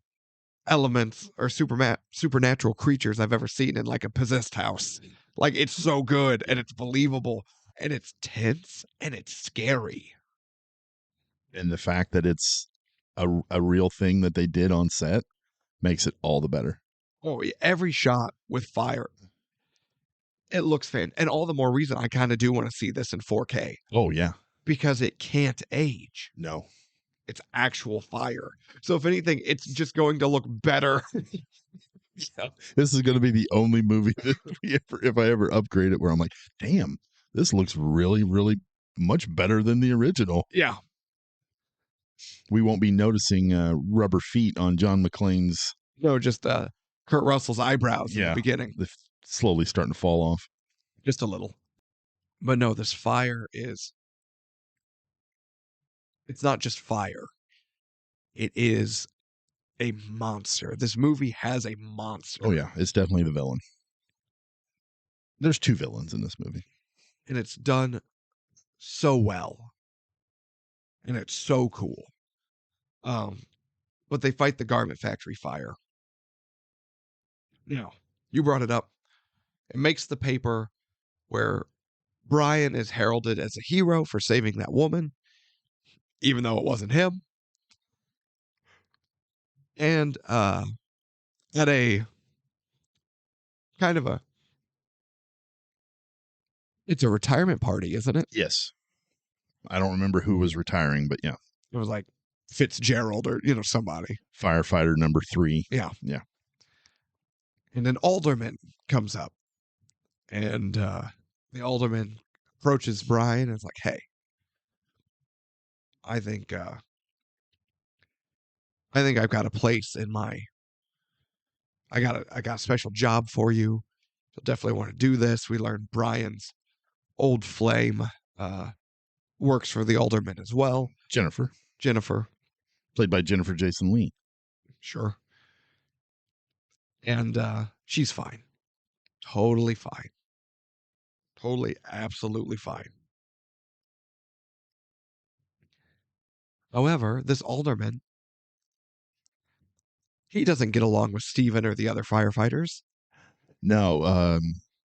S1: elements or supernatural creatures I've ever seen in like a possessed house. Like, it's so good and it's believable and it's tense and it's scary.
S2: And the fact that it's a real thing that they did on set makes it all the better.
S1: Oh, every shot with fire. It looks fantastic. And all the more reason I kind of do want to see this in 4K.
S2: Oh, yeah.
S1: Because it can't age.
S2: No.
S1: It's actual fire. So if anything, it's just going to look better.
S2: Yeah. This is going to be the only movie that if I ever upgrade it where I'm like, damn, this looks really, really much better than the original.
S1: Yeah.
S2: We won't be noticing rubber feet on John McClane's.
S1: No, just Kurt Russell's eyebrows in the beginning.
S2: They're slowly starting to fall off.
S1: Just a little. But no, this fire it's not just fire. It is a monster. This movie has a monster.
S2: Oh, yeah. It's definitely the villain. There's two villains in this movie.
S1: And it's done so well. And it's so cool. But they fight the garment factory fire. Now, you brought it up. It makes the paper where Brian is heralded as a hero for saving that woman, even though it wasn't him. And at a kind of it's a retirement party, isn't it?
S2: Yes. I don't remember who was retiring, but yeah.
S1: It was like Fitzgerald or, somebody.
S2: Firefighter number 3.
S1: Yeah.
S2: Yeah.
S1: And an alderman comes up, and the alderman approaches Brian and is like, hey, I think I've got a place in I got a special job for you. You'll definitely want to do this. We learned Brian's old flame works for the alderman as well.
S2: Jennifer, played by Jennifer Jason Leigh.
S1: Sure. And she's fine. Totally fine. Totally, absolutely fine. However, this alderman, he doesn't get along with Steven or the other firefighters.
S2: No,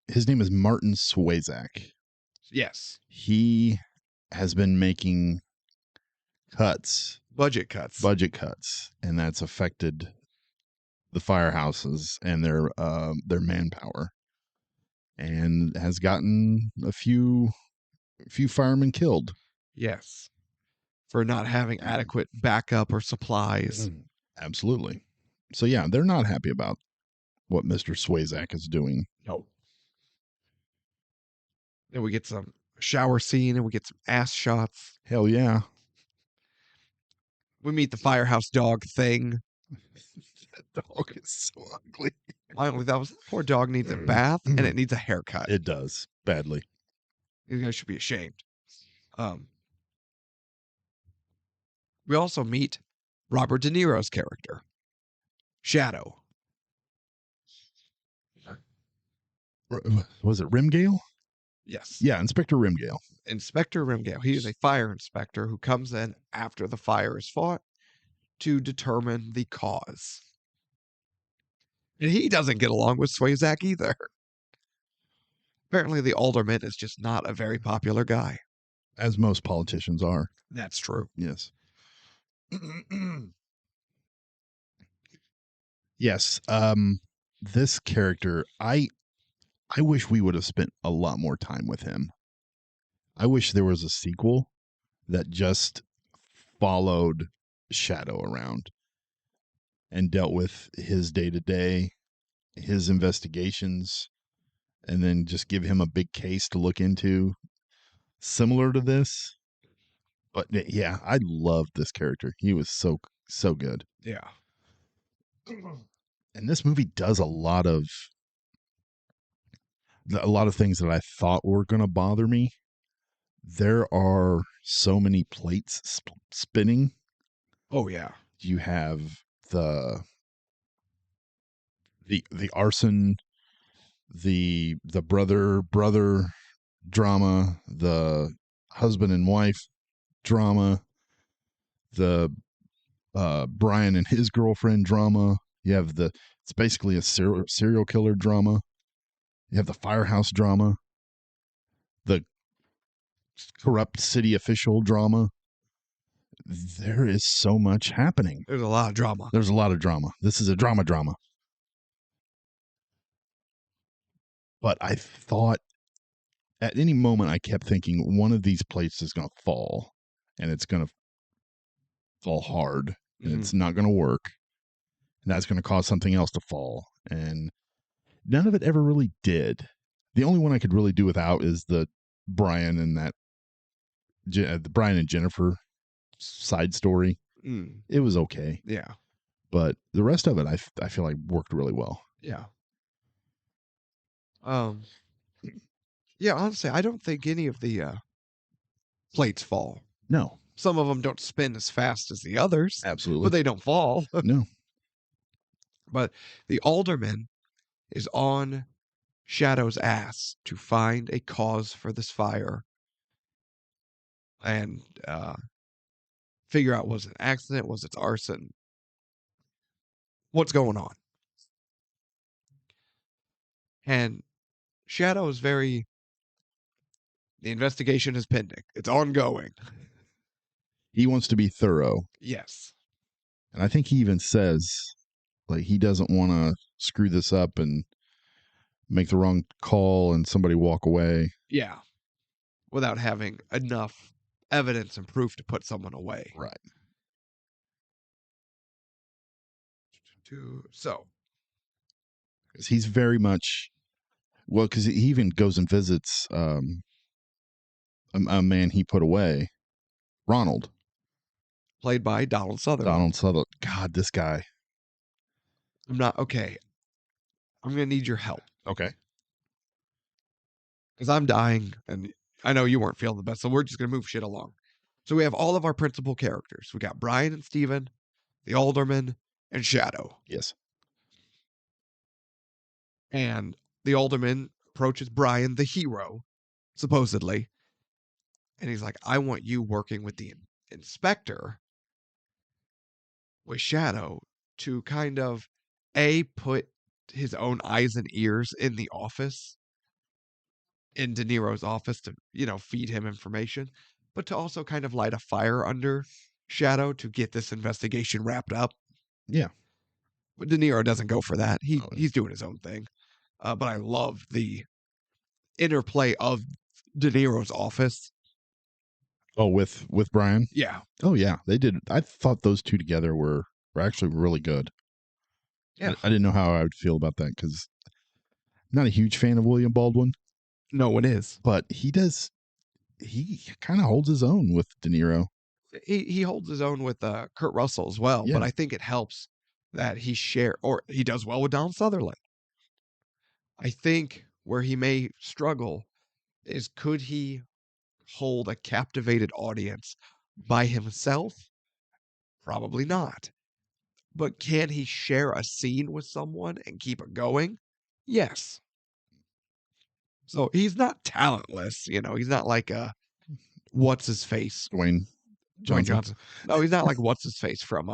S2: his name is Martin Swayzak.
S1: Yes.
S2: He has been making
S1: budget cuts,
S2: and that's affected the firehouses and their manpower, and has gotten a few firemen killed.
S1: Yes. For not having adequate backup or supplies.
S2: Absolutely. So yeah, they're not happy about what Mr. Swayzak is doing.
S1: No. Then we get some shower scene and we get some ass shots.
S2: Hell yeah.
S1: We meet the firehouse dog thing.
S2: That dog is so ugly.
S1: That poor dog needs a bath and it needs a haircut.
S2: It does badly.
S1: You guys should be ashamed. We also meet Robert De Niro's character, Shadow.
S2: Was it Rimgale?
S1: Yes.
S2: Yeah, Inspector Rimgale.
S1: Inspector Rimgale. He is a fire inspector who comes in after the fire is fought to determine the cause. And he doesn't get along with Swayzak either. Apparently, the alderman is just not a very popular guy.
S2: As most politicians are.
S1: That's true.
S2: Yes. Yes. This character, I wish we would have spent a lot more time with him. I wish there was a sequel that just followed Shadow around and dealt with his day-to-day, his investigations, and then just give him a big case to look into, similar to this. But yeah, I loved this character. He was so good.
S1: Yeah.
S2: And this movie does a lot of things that I thought were going to bother me. There are so many plates spinning.
S1: Oh yeah.
S2: You have the arson, the brother drama, the husband and wife drama, the Brian and his girlfriend drama. You have it's basically a serial killer drama. You have the firehouse drama, the corrupt city official drama. There is so much happening.
S1: There's a lot of drama.
S2: This is a drama. But I thought at any moment I kept thinking one of these plates is going to fall, and it's going to fall hard, and it's not going to work. And that's going to cause something else to fall. And none of it ever really did. The only one I could really do without is the Brian and the Brian and Jennifer side story. It was okay.
S1: Yeah.
S2: But the rest of it, I feel like worked really well.
S1: Yeah. Yeah, honestly, I don't think any of the plates fall.
S2: No.
S1: Some of them don't spin as fast as the others.
S2: Absolutely.
S1: But they don't fall.
S2: No.
S1: But the alderman is on Shadow's ass to find a cause for this fire and figure out, was it an accident? Was it arson? What's going on? And Shadow is very The investigation is pending. It's ongoing.
S2: He wants to be thorough.
S1: Yes.
S2: And I think he even says, like, he doesn't want to screw this up and make the wrong call and somebody walk away.
S1: Yeah. Without having enough evidence and proof to put someone away.
S2: Right.
S1: So.
S2: Because he's very much, well, because he even goes and visits a man he put away, Ronald.
S1: Played by Donald Sutherland.
S2: Donald Sutherland. God, this guy.
S1: Okay. I'm going to need your help.
S2: Okay.
S1: Because I'm dying, and I know you weren't feeling the best, so we're just going to move shit along. So we have all of our principal characters. We got Brian and Steven, the alderman, and Shadow.
S2: Yes.
S1: And the alderman approaches Brian, the hero, supposedly, and he's like, I want you working with the inspector, with Shadow, to kind of, put his own eyes and ears in the office, in De Niro's office, to, feed him information, but to also kind of light a fire under Shadow to get this investigation wrapped up.
S2: Yeah.
S1: But De Niro doesn't go for that. He's doing his own thing. But I love the interplay of De Niro's office.
S2: Oh, with Brian?
S1: Yeah.
S2: Oh, yeah. They did. I thought those two together were actually really good.
S1: Yeah.
S2: I didn't know how I would feel about that because I'm not a huge fan of William Baldwin.
S1: No one is.
S2: But he kind of holds his own with De Niro.
S1: He holds his own with Kurt Russell as well,
S2: Yeah.
S1: but I think it helps that he does well with Donald Sutherland. I think where he may struggle is, could he hold a captivated audience by himself? Probably not. But can he share a scene with someone and keep it going? Yes. So he's not talentless, he's not like what's his face?
S2: Dwayne
S1: Johnson. No, he's not like what's his face from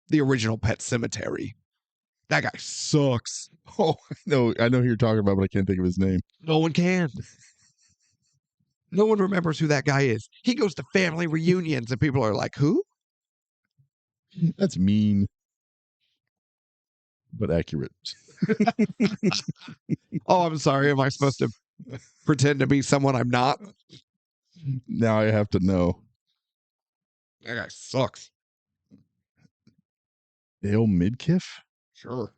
S1: the original Pet Cemetery. That guy sucks.
S2: Oh, no, I know who you're talking about, but I can't think of his name.
S1: No one can. No one remembers who that guy is. He goes to family reunions and people are like, who?
S2: That's mean, but accurate.
S1: Oh, I'm sorry. Am I supposed to pretend to be someone I'm not?
S2: Now I have to know.
S1: That guy sucks.
S2: Dale Midkiff?
S1: Sure.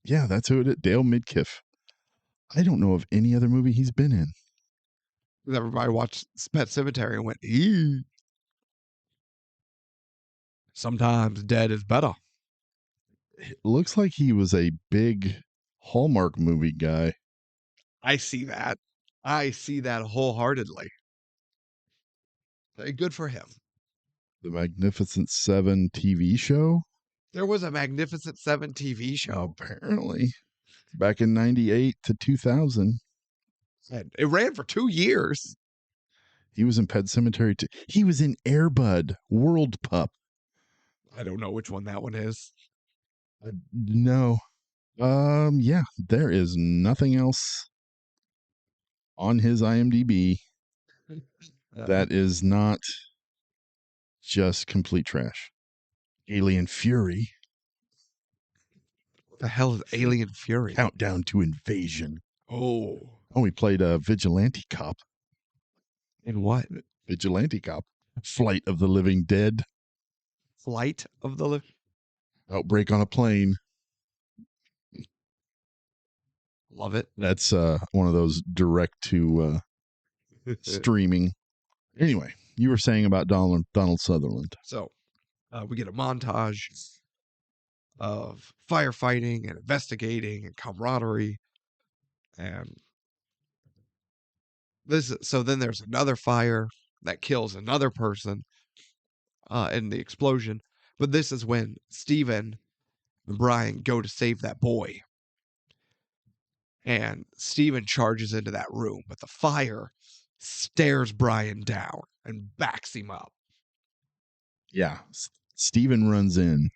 S2: Yeah, that's who it is. Dale Midkiff. I don't know of any other movie he's been in.
S1: Everybody watched Pet Cemetery and went, eee. Sometimes dead is better.
S2: It looks like he was a big Hallmark movie guy.
S1: I see that. I see that wholeheartedly. Very good for him.
S2: The Magnificent Seven TV show?
S1: There was a Magnificent Seven TV show.
S2: Apparently. Back in 98 to 2000.
S1: And it ran for 2 years.
S2: He was in Pet Cemetery too. He was in Air Bud, World Pup.
S1: I don't know which one that one is.
S2: No. Yeah, there is nothing else on his IMDb that is not just complete trash. Alien Fury.
S1: What the hell is Alien Fury?
S2: Countdown to Invasion.
S1: Oh,
S2: he played a vigilante cop.
S1: in what?
S2: Vigilante cop. Flight of the Living Dead.
S1: Flight of the
S2: Outbreak on a Plane.
S1: Love it.
S2: That's one of those direct to streaming. Anyway, you were saying about Donald Sutherland.
S1: So we get a montage of firefighting and investigating and camaraderie. And then there's another fire that kills another person in the explosion. But this is when Steven and Brian go to save that boy. And Steven charges into that room, but the fire stares Brian down and backs him up.
S2: Yeah. Steven runs in.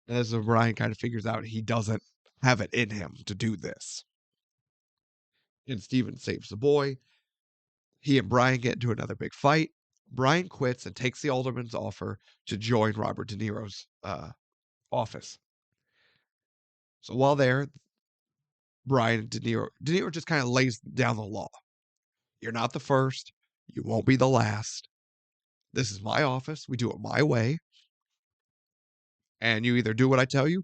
S1: And as Brian kind of figures out he doesn't have it in him to do this. And Steven saves the boy. He and Brian get into another big fight. Brian quits and takes the alderman's offer to join Robert De Niro's office. So while there, Brian and De Niro just kind of lays down the law. You're not the first. You won't be the last. This is my office. We do it my way. And you either do what I tell you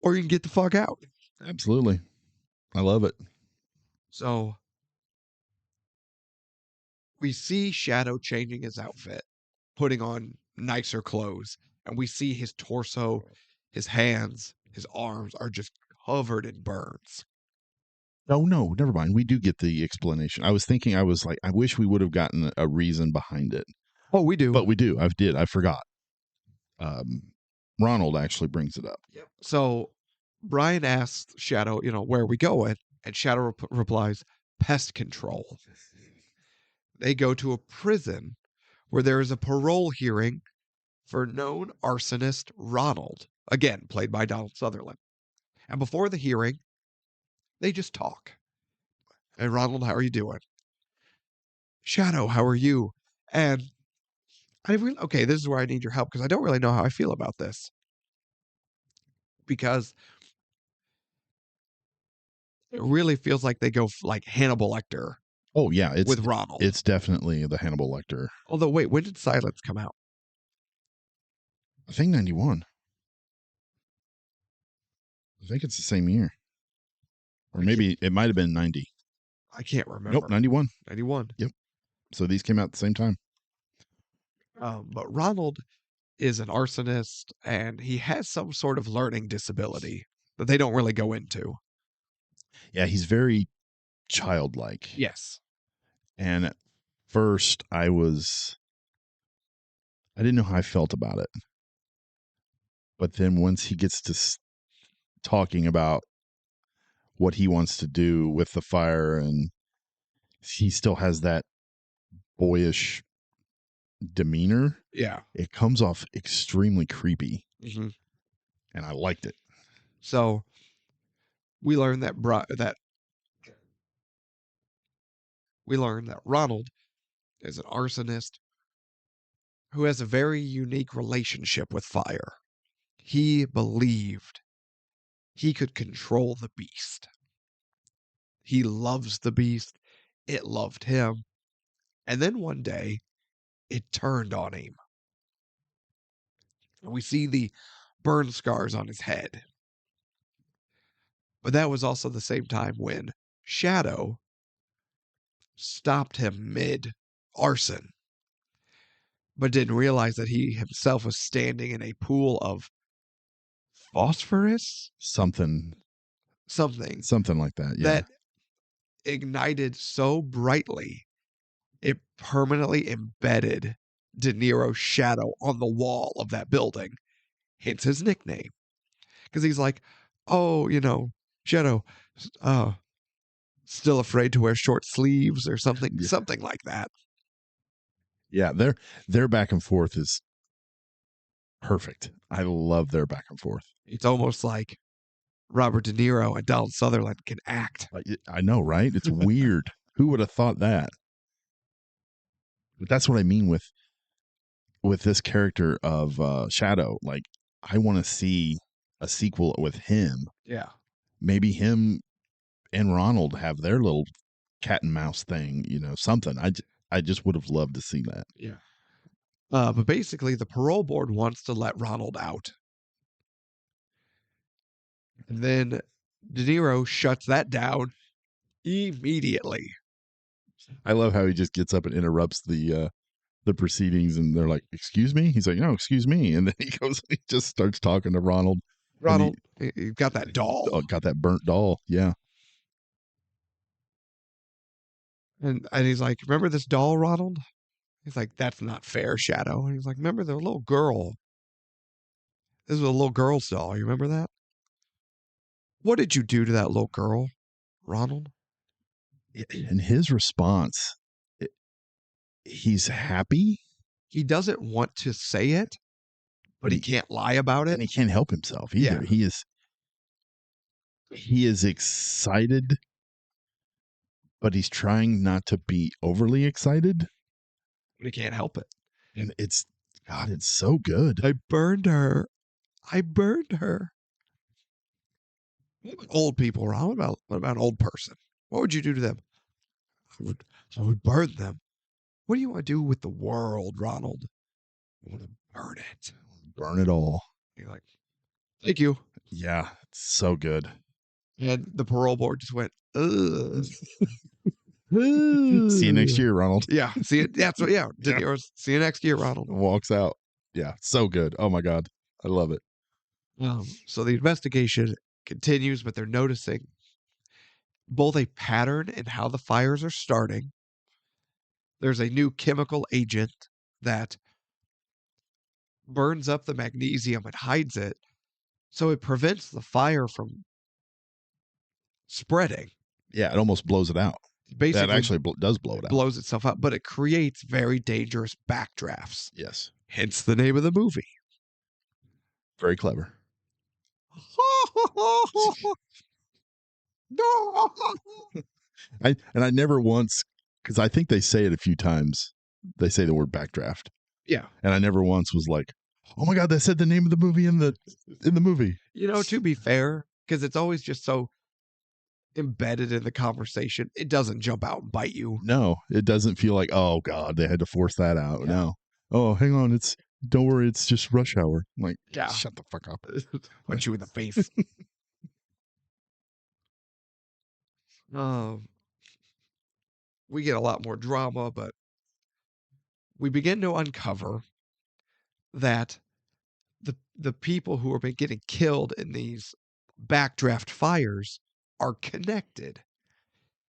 S1: or you can get the fuck out.
S2: Absolutely. I love it.
S1: So we see Shadow changing his outfit, putting on nicer clothes, and we see his torso, his hands, his arms are just covered in burns.
S2: Oh, no, never mind. We do get the explanation. I was thinking, I was like, I wish we would have gotten a reason behind it.
S1: Oh, we do.
S2: But we do. I forgot. Ronald actually brings it up.
S1: Yep. So Brian asks Shadow, where are we going? And Shadow replies, pest control. They go to a prison where there is a parole hearing for known arsonist Ronald, again, played by Donald Sutherland. And before the hearing, they just talk. Hey, Ronald, how are you doing? Shadow, how are you? And okay, this is where I need your help because I don't really know how I feel about this. Because it really feels like they go like Hannibal Lecter.
S2: Oh, yeah.
S1: With Ronald.
S2: It's definitely the Hannibal Lecter.
S1: Although, wait, when did Silence come out?
S2: I think 91. I think it's the same year. Or maybe it might have been 90.
S1: I can't remember.
S2: Nope, 91.
S1: 91.
S2: Yep. So these came out at the same time.
S1: But Ronald is an arsonist, and he has some sort of learning disability that they don't really go into.
S2: Yeah, he's very childlike.
S1: Yes.
S2: And at first, I didn't know how I felt about it. But then once he gets to talking about what he wants to do with the fire, and he still has that boyish demeanor.
S1: Yeah.
S2: It comes off extremely creepy.
S1: Mm-hmm.
S2: And I liked it.
S1: So we learn that Ronald is an arsonist who has a very unique relationship with fire. He believed he could control the beast. He loves the beast. It loved him. And then one day, it turned on him. And we see the burn scars on his head. But that was also the same time when Shadow stopped him mid arson, but didn't realize that he himself was standing in a pool of phosphorus?
S2: Something like that, yeah.
S1: That ignited so brightly, it permanently embedded De Niro's shadow on the wall of that building, hence his nickname. Because he's like, oh, Shadow, still afraid to wear short sleeves or something, something like that.
S2: Yeah, their back and forth is perfect. I love their back and forth.
S1: It's almost like Robert De Niro and Donald Sutherland can act.
S2: I know, right? It's weird. Who would have thought that? But that's what I mean with this character of Shadow. Like, I want to see a sequel with him.
S1: Yeah.
S2: Maybe him and Ronald have their little cat and mouse thing, something. I just would have loved to see that.
S1: Yeah. But basically, the parole board wants to let Ronald out. And then De Niro shuts that down immediately.
S2: I love how he just gets up and interrupts the proceedings, and they're like, "Excuse me?" He's like, "No, excuse me." And then he just starts talking to Ronald.
S1: Ronald, he got that doll.
S2: Oh, got that burnt doll. Yeah.
S1: And he's like, remember this doll, Ronald? He's like, that's not fair, Shadow. And he's like, remember the little girl? This was a little girl's doll. You remember that? What did you do to that little girl, Ronald?
S2: And his response, he's happy.
S1: He doesn't want to say it, but he can't lie about it.
S2: And he can't help himself either. Yeah. He is excited, but he's trying not to be overly excited.
S1: He can't help it.
S2: And it's so good.
S1: I burned her. I burned her. What about old people, Ron? What about an old person? What would you do to them? I would burn them. What do you want to do with the world, Ronald? I want to burn it.
S2: Burn it all.
S1: You're like, thank you.
S2: Yeah, it's so good.
S1: And the parole board just went, ugh.
S2: See you next year, Ronald.
S1: Yeah, see it. That's what. Yeah, De Niro's. See you next year, Ronald.
S2: Walks out. Yeah, so good. Oh my God, I love it.
S1: So the investigation continues, but they're noticing both a pattern in how the fires are starting. There's a new chemical agent that burns up the magnesium and hides it, so it prevents the fire from spreading.
S2: Yeah, it almost blows it out.
S1: Basically,
S2: that actually does blow it out.
S1: Blows itself out, but it creates very dangerous backdrafts.
S2: Yes.
S1: Hence the name of the movie.
S2: Very clever. I never once, because I think they say it a few times. They say the word backdraft.
S1: Yeah.
S2: And I never once was like, oh my God, they said the name of the movie in the movie.
S1: You know, to be fair, because it's always just so embedded in the conversation, it doesn't jump out and bite you.
S2: No, it doesn't feel like, oh God, they had to force that out. Yeah. No. Oh, hang on. Don't worry. It's just rush hour. I'm like, yeah. Shut the fuck up.
S1: Punch you in the face. We get a lot more drama, but we begin to uncover that the people who are getting killed in these backdraft fires are connected.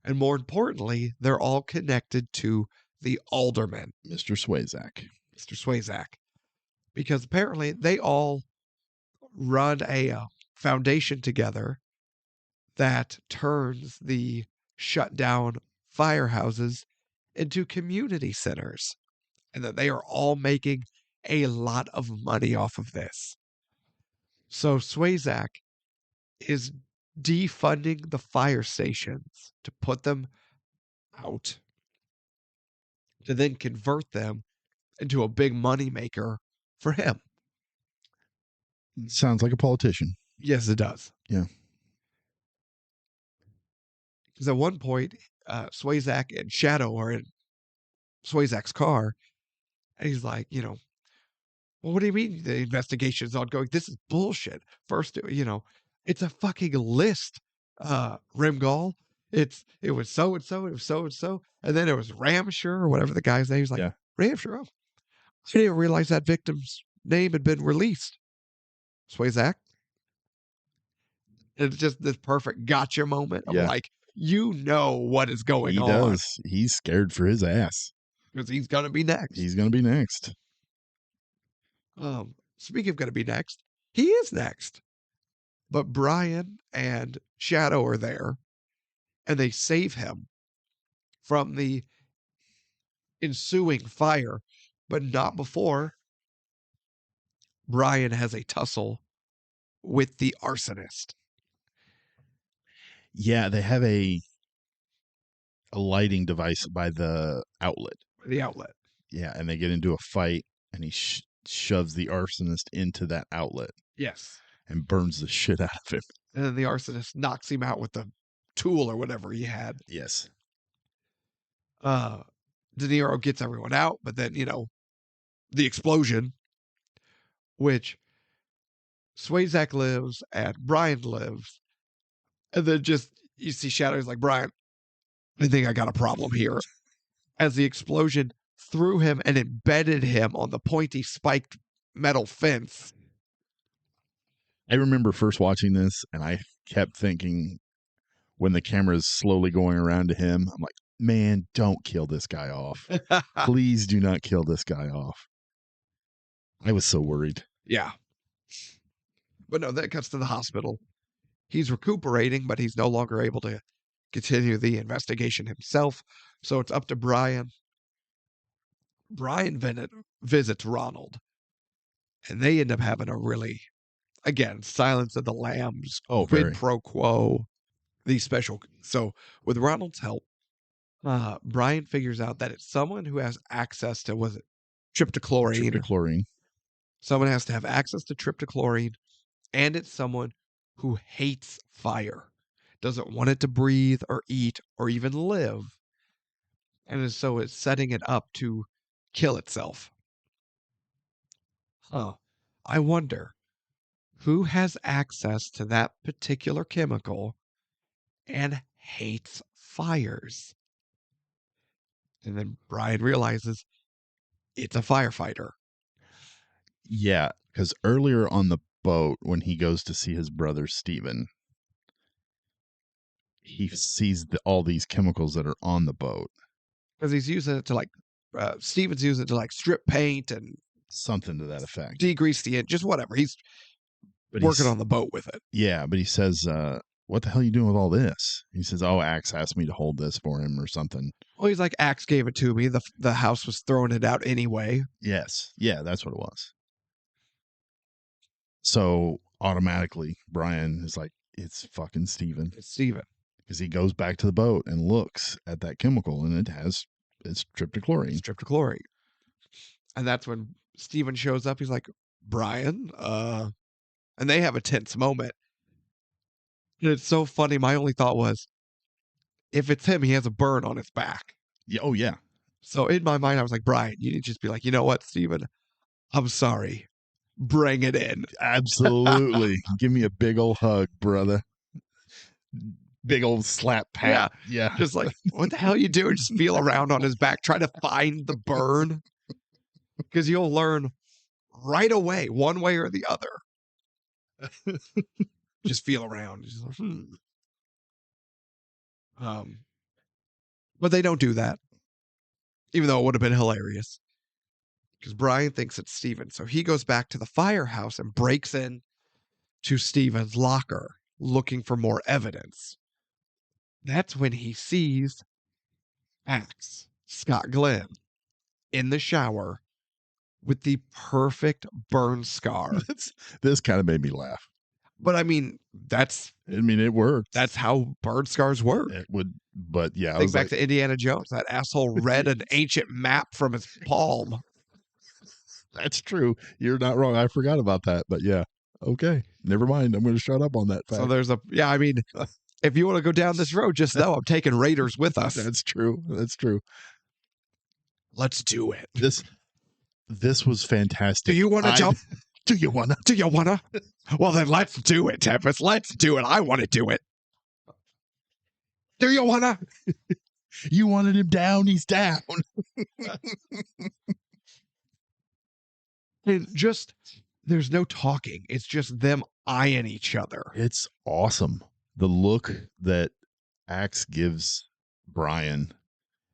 S1: And more importantly, they're all connected to the alderman.
S2: Mr. Swayzak.
S1: Mr. Swayzak. Because apparently they all run a foundation together that turns the shut down firehouses into community centers. And that they are all making a lot of money off of this. So Swayzak is defunding the fire stations to put them out, to then convert them into a big money maker for him.
S2: Sounds like a politician.
S1: Yes, it does.
S2: Yeah.
S1: Because at one point, Swayzak and Shadow are in Swayzak's car, and he's like, well, what do you mean the investigation is ongoing? This is bullshit. First, it's a fucking list, Rimgall. It was so-and-so, it was so-and-so, and then it was Ramsher or whatever the guy's name. He's like, yeah. Ramsher, I didn't realize that victim's name had been released. Swayzak. It's just this perfect gotcha moment of like, what is going on. He does.
S2: He's scared for his ass.
S1: Because he's going to be next.
S2: He's going to be next.
S1: Speaking of going to be next, he is next. But Brian and Shadow are there, and they save him from the ensuing fire, but not before Brian has a tussle with the arsonist.
S2: Yeah, they have a lighting device by the outlet.
S1: The outlet.
S2: Yeah, and they get into a fight, and he shoves the arsonist into that outlet.
S1: Yes.
S2: And burns the shit out of him.
S1: And then the arsonist knocks him out with the tool or whatever he had.
S2: Yes.
S1: De Niro gets everyone out, but then, the explosion, which Swayzak lives and Brian lives. And then you see Shadow's like, Brian, I think I got a problem here. As the explosion threw him and embedded him on the pointy spiked metal fence.
S2: I remember first watching this, and I kept thinking, when the camera's slowly going around to him, I'm like, man, don't kill this guy off. Please do not kill this guy off. I was so worried.
S1: Yeah. But no, that cuts to the hospital. He's recuperating, but he's no longer able to continue the investigation himself. So it's up to Brian. Brian visits Ronald. And they end up having a really, again, Silence of the Lambs, quid pro quo, these special. So with Ronald's help, Brian figures out that it's someone who has access to, was it tryptochlorine?
S2: Tryptochlorine.
S1: Someone has to have access to tryptochlorine, and it's someone who hates fire, doesn't want it to breathe or eat or even live, and so it's setting it up to kill itself. I wonder who has access to that particular chemical and hates fires. And then Brian realizes it's a firefighter.
S2: Yeah, because earlier on the boat, when he goes to see his brother Stephen, he sees all these chemicals that are on the boat.
S1: Because he's using it to like, Steven's using it to like strip paint and
S2: something to that effect.
S1: Degrease the end, just whatever. He's working on the boat with it.
S2: Yeah, but he says, what the hell are you doing with all this? He says, oh, Axe asked me to hold this for him or something.
S1: Well, he's like, Axe gave it to me. The house was throwing it out anyway.
S2: Yes. Yeah, that's what it was. So automatically, Brian is like, it's fucking Stephen.
S1: It's Stephen.
S2: Because he goes back to the boat and looks at that chemical, and it's tryptochlorine.
S1: It's tryptochlorine. And that's when Stephen shows up. He's like, Brian, and they have a tense moment. And it's so funny. My only thought was, if it's him, he has a burn on his back.
S2: Yeah. Oh, yeah.
S1: So in my mind, I was like, Brian, you need to just be like, you know what, Stephen? I'm sorry. Bring it in.
S2: Absolutely. Give me a big old hug, brother. Big old slap pat. Yeah.
S1: Just like, what the hell are you doing? Just feel around on his back, try to find the burn. Because you'll learn right away, one way or the other. Just feel around. Just like, But they don't do that. Even though it would have been hilarious. Because Brian thinks it's Stephen. So he goes back to the firehouse and breaks in to Stephen's locker looking for more evidence. That's when he sees Axe, Scott Glenn, in the shower with the perfect burn scar.
S2: This kind of made me laugh.
S1: But I mean,
S2: it works.
S1: That's how burn scars work.
S2: It would, but yeah.
S1: Think back to Indiana Jones. That asshole read an ancient map from his palm.
S2: That's true. You're not wrong. I forgot about that. But yeah. Okay. Never mind. I'm going to shut up on that fact.
S1: So there's I mean, if you want to go down this road, just know I'm taking Raiders with us.
S2: That's true. That's true.
S1: Let's do it.
S2: This was fantastic.
S1: Do you want to jump?
S2: Do you want to?
S1: Do you want to? Well, then let's do it, Tevis. Let's do it. I want to do it. Do you want to?
S2: You wanted him down. He's down.
S1: And just, there's no talking. It's just them eyeing each other.
S2: It's awesome. The look that Axe gives Brian.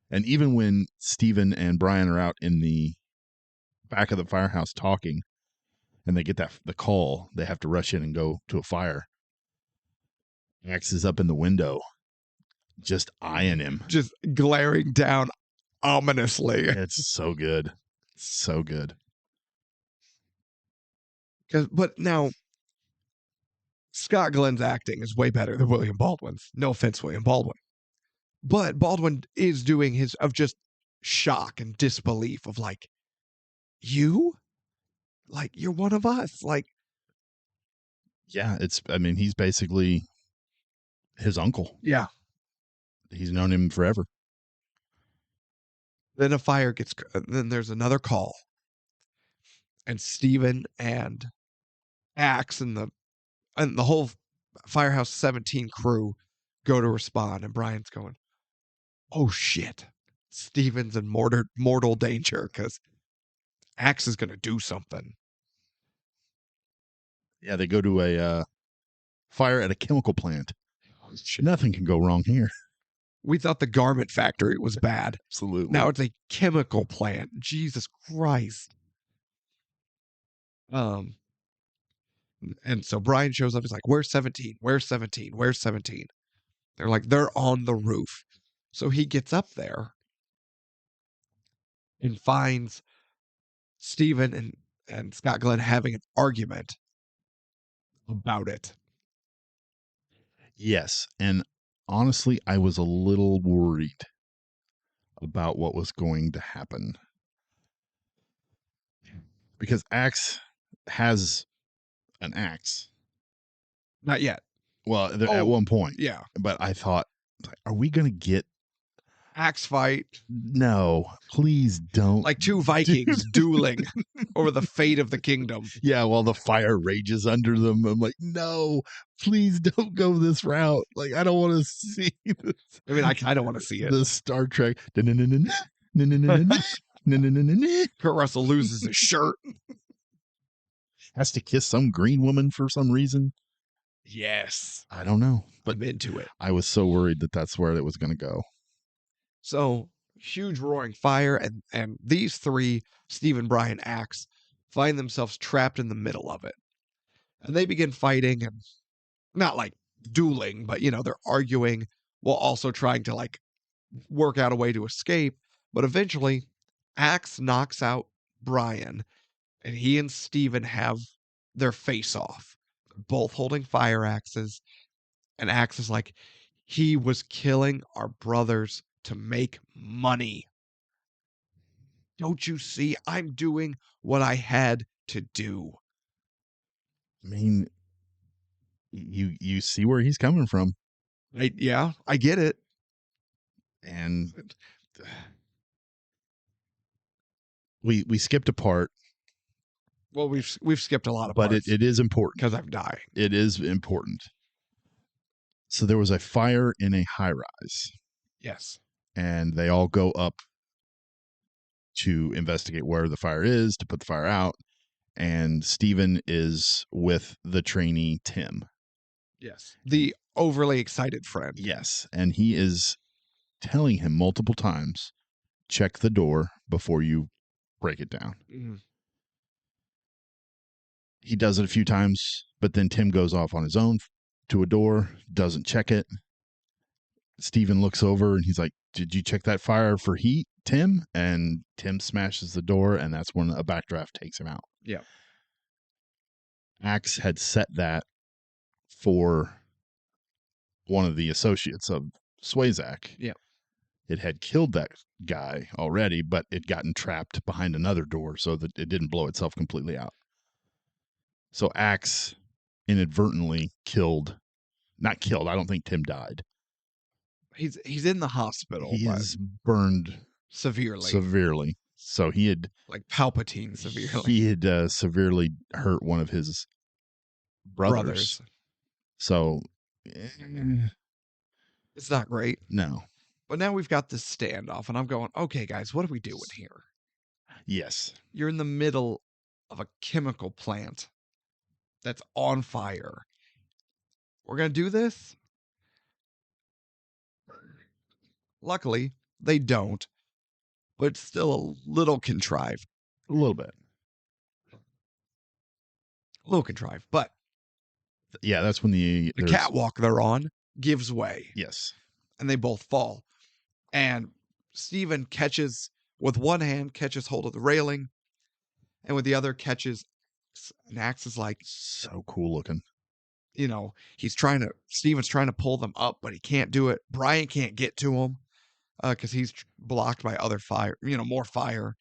S2: And even when Stephen and Brian are out in the back of the firehouse talking, and they get the call, they have to rush in and go to a fire. Axe is up in the window, just eyeing him.
S1: Just glaring down ominously.
S2: It's so good. So good.
S1: But now, Scott Glenn's acting is way better than William Baldwin's. No offense, William Baldwin. But Baldwin is doing his of just shock and disbelief of like, you? Like, you're one of us. Like,
S2: yeah, he's basically his uncle.
S1: Yeah.
S2: He's known him forever.
S1: Then then there's another call. And Stephen and Axe and the whole Firehouse 17 crew go to respond. And Brian's going, oh shit. Stephen's in mortal danger because Axe is going to do something.
S2: Yeah, they go to a fire at a chemical plant. Oh, nothing can go wrong here.
S1: We thought the garment factory was bad.
S2: Absolutely.
S1: Now it's a chemical plant. Jesus Christ. And so Brian shows up. He's like, where's 17? Where's 17? Where's 17? They're like, they're on the roof. So he gets up there and finds Stephen and Scott Glenn having an argument about it.
S2: Yes. And honestly, I was a little worried about what was going to happen. Because Axe has an axe.
S1: Not yet.
S2: Well, at one point.
S1: Yeah.
S2: But I thought, are we going to get
S1: axe fight?
S2: No, please don't.
S1: Like two Vikings dueling over the fate of the kingdom.
S2: Yeah, while the fire rages under them. I'm like, no, please don't go this route. Like, I don't want to see this.
S1: I mean, I kind of want to see it.
S2: The Star Trek. Kurt
S1: Russell loses his shirt.
S2: Has to kiss some green woman for some reason.
S1: Yes.
S2: I don't know. But
S1: I'm into it.
S2: I was so worried that that's where it was going to go.
S1: So, huge roaring fire, and these three, Steve and Brian Axe, find themselves trapped in the middle of it. And they begin fighting, and not like dueling, but, they're arguing while also trying to, like, work out a way to escape. But eventually, Axe knocks out Brian, and he and Steven have their face off. Both holding fire axes. And Axe is like, he was killing our brothers to make money. Don't you see? I'm doing what I had to do.
S2: I mean, you see where he's coming from.
S1: I get it.
S2: And we skipped a part.
S1: Well, we've skipped a lot of
S2: parts. But it is important.
S1: Because I'm dying.
S2: It is important. So there was a fire in a high-rise.
S1: Yes.
S2: And they all go up to investigate where the fire is, to put the fire out. And Steven is with the trainee, Tim.
S1: Yes. The overly excited friend.
S2: Yes. And he is telling him multiple times, check the door before you break it down.
S1: Mm-hmm.
S2: He does it a few times, but then Tim goes off on his own to a door, doesn't check it. Steven looks over and he's like, did you check that fire for heat, Tim? And Tim smashes the door, and that's when a backdraft takes him out.
S1: Yeah.
S2: Axe had set that for one of the associates of Swayzak.
S1: Yeah.
S2: It had killed that guy already, but it gotten trapped behind another door so that it didn't blow itself completely out. So Axe inadvertently not killed. I don't think Tim died.
S1: He's in the hospital.
S2: He's burned
S1: severely.
S2: So he had
S1: like Palpatine severely.
S2: He had severely hurt one of his brothers. So
S1: it's not great.
S2: No.
S1: But now we've got this standoff, and I'm going, okay, guys, what are we doing here?
S2: Yes.
S1: You're in the middle of a chemical plant that's on fire. We're going to do this? Luckily, they don't, but it's still a little contrived.
S2: A little bit.
S1: A little contrived, but
S2: yeah, that's when the
S1: catwalk they're on gives way.
S2: Yes.
S1: And they both fall. And Steven catches, with one hand, catches hold of the railing, and with the other catches, and Axe is like,
S2: so cool looking.
S1: Steven's trying to pull them up, but he can't do it. Brian can't get to him because he's blocked by other fire, more fire,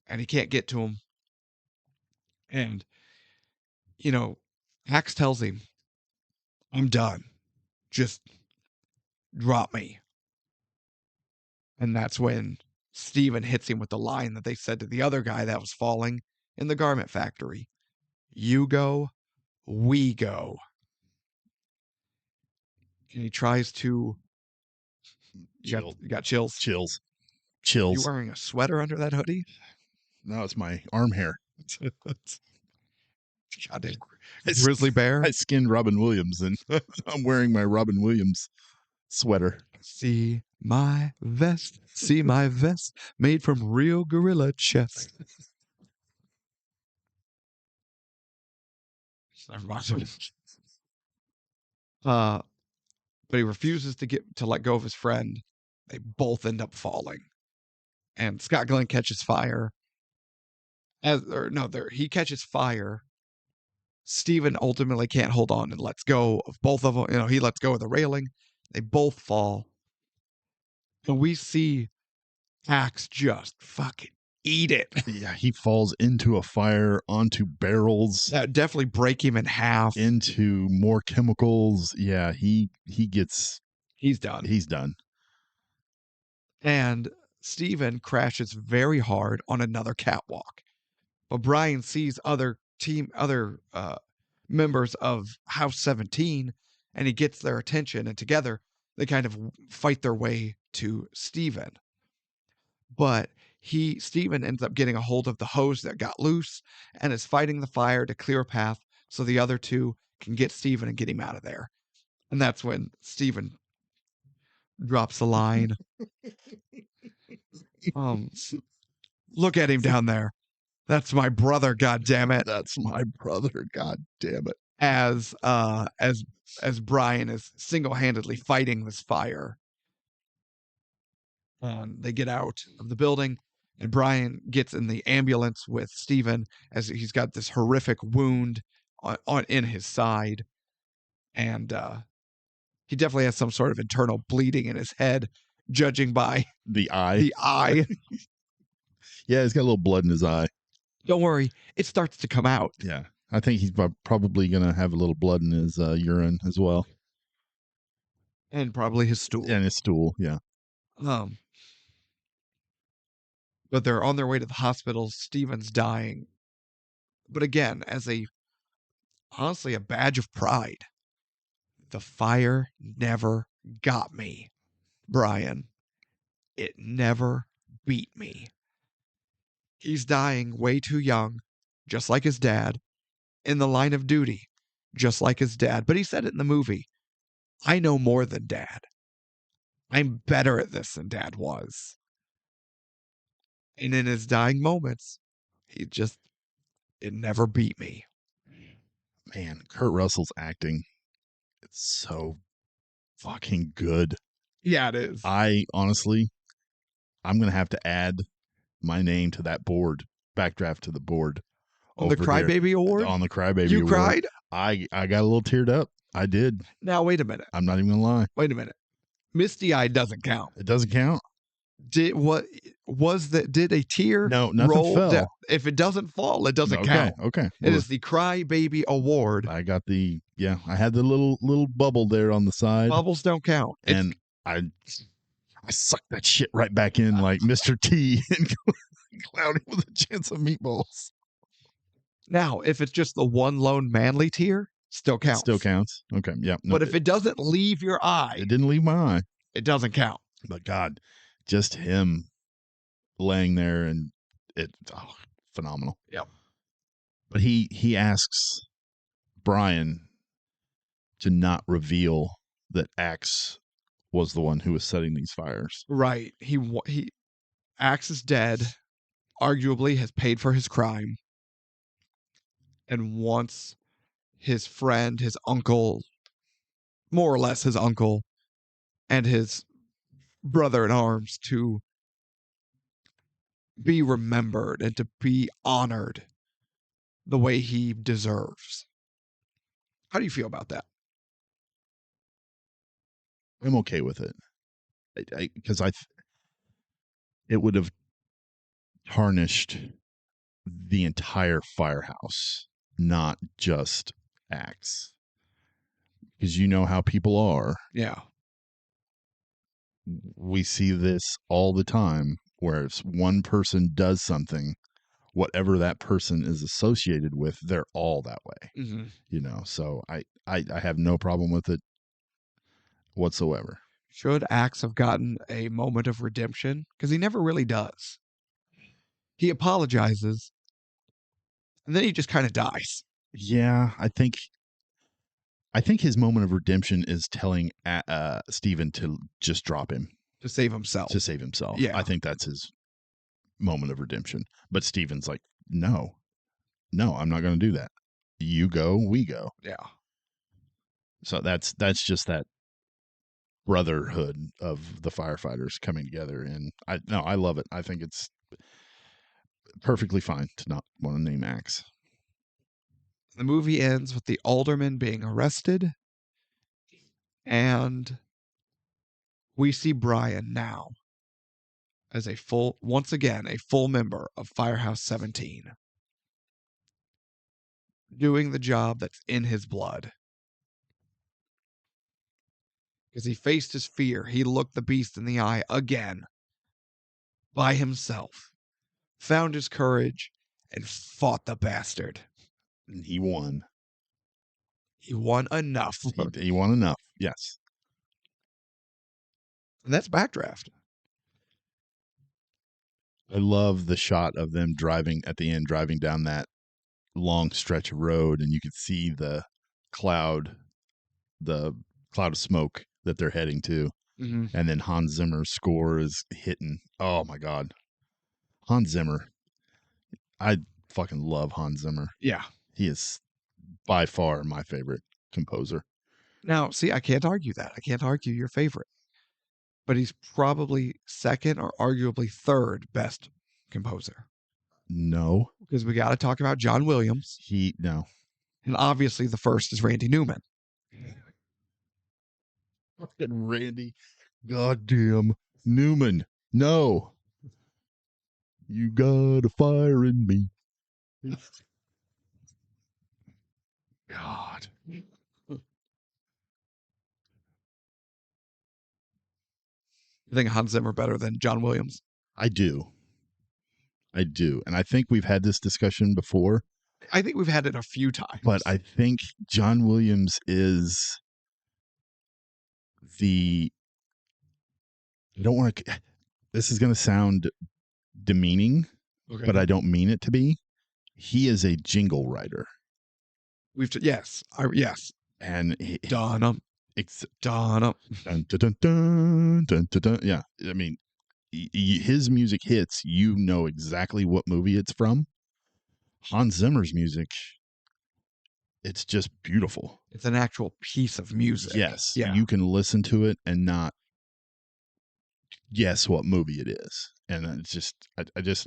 S1: and he can't get to him. And, Axe tells him, I'm done. Just drop me. And that's when Steven hits him with the line that they said to the other guy that was falling in the garment factory. You go, we go. And he tries to... You got chills?
S2: Chills.
S1: You wearing a sweater under that hoodie?
S2: No, it's my arm hair.
S1: Goddamn. Grizzly bear?
S2: I skinned Robin Williams, and I'm wearing my Robin Williams sweater.
S1: See my vest, made from real gorilla chest. But he refuses to let go of his friend. They both end up falling, and Scott Glenn catches fire. He catches fire. Steven ultimately can't hold on and lets go of both of them. He lets go of the railing. They both fall. And we see Axe just fucking eat it.
S2: Yeah, he falls into a fire, onto barrels,
S1: That would definitely break him in half.
S2: into more chemicals. Yeah, he gets
S1: He's done.
S2: he's done.
S1: And Steven crashes very hard on another catwalk. But Brian sees other members of House 17, and he gets their attention, and together they kind of fight their way to Steven. But Steven ends up getting a hold of the hose that got loose and is fighting the fire to clear a path so the other two can get Steven and get him out of there. And that's when Steven drops the line. Look at him down there. That's my brother, god damn it.
S2: That's my brother, god damn it.
S1: As Brian is single-handedly fighting this fire. They get out of the building, and Brian gets in the ambulance with Steven as he's got this horrific wound on in his side. And he definitely has some sort of internal bleeding in his head, judging by
S2: the eye.
S1: The eye.
S2: Yeah, he's got a little blood in his eye.
S1: Don't worry, it starts to come out.
S2: Yeah, I think he's probably going to have a little blood in his urine as well.
S1: And probably his stool.
S2: And his stool, yeah.
S1: But they're on their way to the hospital. Steven's dying. But again, honestly, a badge of pride. The fire never got me, Brian. It never beat me. He's dying way too young, just like his dad, in the line of duty, just like his dad. But he said it in the movie. I know more than Dad. I'm better at this than Dad was. And in his dying moments, it never beat me.
S2: Man, Kurt Russell's acting, it's so fucking good.
S1: Yeah, it is.
S2: I'm going to have to add my name to that board, Backdraft to the board.
S1: On the Crybaby Award?
S2: On the Crybaby Award.
S1: You cried?
S2: I got a little teared up. I did.
S1: Now, wait a minute.
S2: I'm not even going to lie.
S1: Wait a minute. Misty Eye doesn't count.
S2: It doesn't count?
S1: Did a tear
S2: No, nothing
S1: roll
S2: fell.
S1: down? If it doesn't fall, it doesn't count.
S2: Okay.
S1: It is the Crybaby Award.
S2: I got I had the little bubble there on the side.
S1: Bubbles don't count.
S2: And I sucked that shit right back in like Mr. T and Cloudy with a Chance of Meatballs.
S1: Now, if it's just the one lone manly tear, still counts.
S2: Still counts. Okay. Yeah. No,
S1: but if it doesn't leave your eye,
S2: it didn't leave my eye.
S1: It doesn't count.
S2: But God, just him laying there and phenomenal.
S1: Yep.
S2: But he asks Brian to not reveal that Axe was the one who was setting these fires.
S1: Right. Axe is dead, arguably has paid for his crime, and wants his friend, his uncle, more or less his uncle, and his brother in arms to be remembered and to be honored the way he deserves. How do you feel about that?
S2: I'm okay with it. Because it would have tarnished the entire firehouse, not just Axe. Because you know how people are.
S1: Yeah.
S2: We see this all the time, where if one person does something, whatever that person is associated with, they're all that way.
S1: Mm-hmm.
S2: So I have no problem with it whatsoever.
S1: Should Axe have gotten a moment of redemption? Because he never really does. He apologizes, and then he just kind of dies.
S2: Yeah, I think his moment of redemption is telling Steven to just drop him.
S1: To save himself.
S2: Yeah. I think that's his moment of redemption. But Steven's like, no, I'm not going to do that. You go, we go.
S1: Yeah.
S2: So that's just that brotherhood of the firefighters coming together. And I love it. I think it's perfectly fine to not want to name Axe.
S1: The movie ends with the alderman being arrested, and we see Brian now as once again, a full member of Firehouse 17. Doing the job that's in his blood. Because he faced his fear. He looked the beast in the eye again. By himself. Found his courage and fought the bastard.
S2: And he won.
S1: He won enough.
S2: He won enough, yes.
S1: And that's Backdraft.
S2: I love the shot of them driving down that long stretch of road, and you could see the cloud of smoke that they're heading to.
S1: Mm-hmm.
S2: And then Hans Zimmer's score is hitting. Oh my God. Hans Zimmer. I fucking love Hans Zimmer.
S1: Yeah.
S2: He is by far my favorite composer.
S1: Now, see, I can't argue that. I can't argue your favorite. But he's probably second or arguably third best composer.
S2: No.
S1: Because we got to talk about John Williams.
S2: No.
S1: And obviously the first is Randy Newman.
S2: Fucking Randy. Goddamn Newman. No. You got a fire in me. God.
S1: You think Hans Zimmer better than John Williams?
S2: I do. And I think we've had this discussion before.
S1: I think we've had it a few times.
S2: But I think John Williams is I don't want to, this is going to sound demeaning,
S1: okay.
S2: But I don't mean it to be. He is a jingle writer.
S1: Yes.
S2: And
S1: Dun-dum.
S2: Dun, dun, dun, dun, dun, dun, dun. Yeah. I mean, his music hits, you know exactly what movie it's from. Hans Zimmer's music, it's just beautiful.
S1: It's an actual piece of music.
S2: Yes.
S1: Yeah.
S2: You can listen to it and not guess what movie it is. And it's just,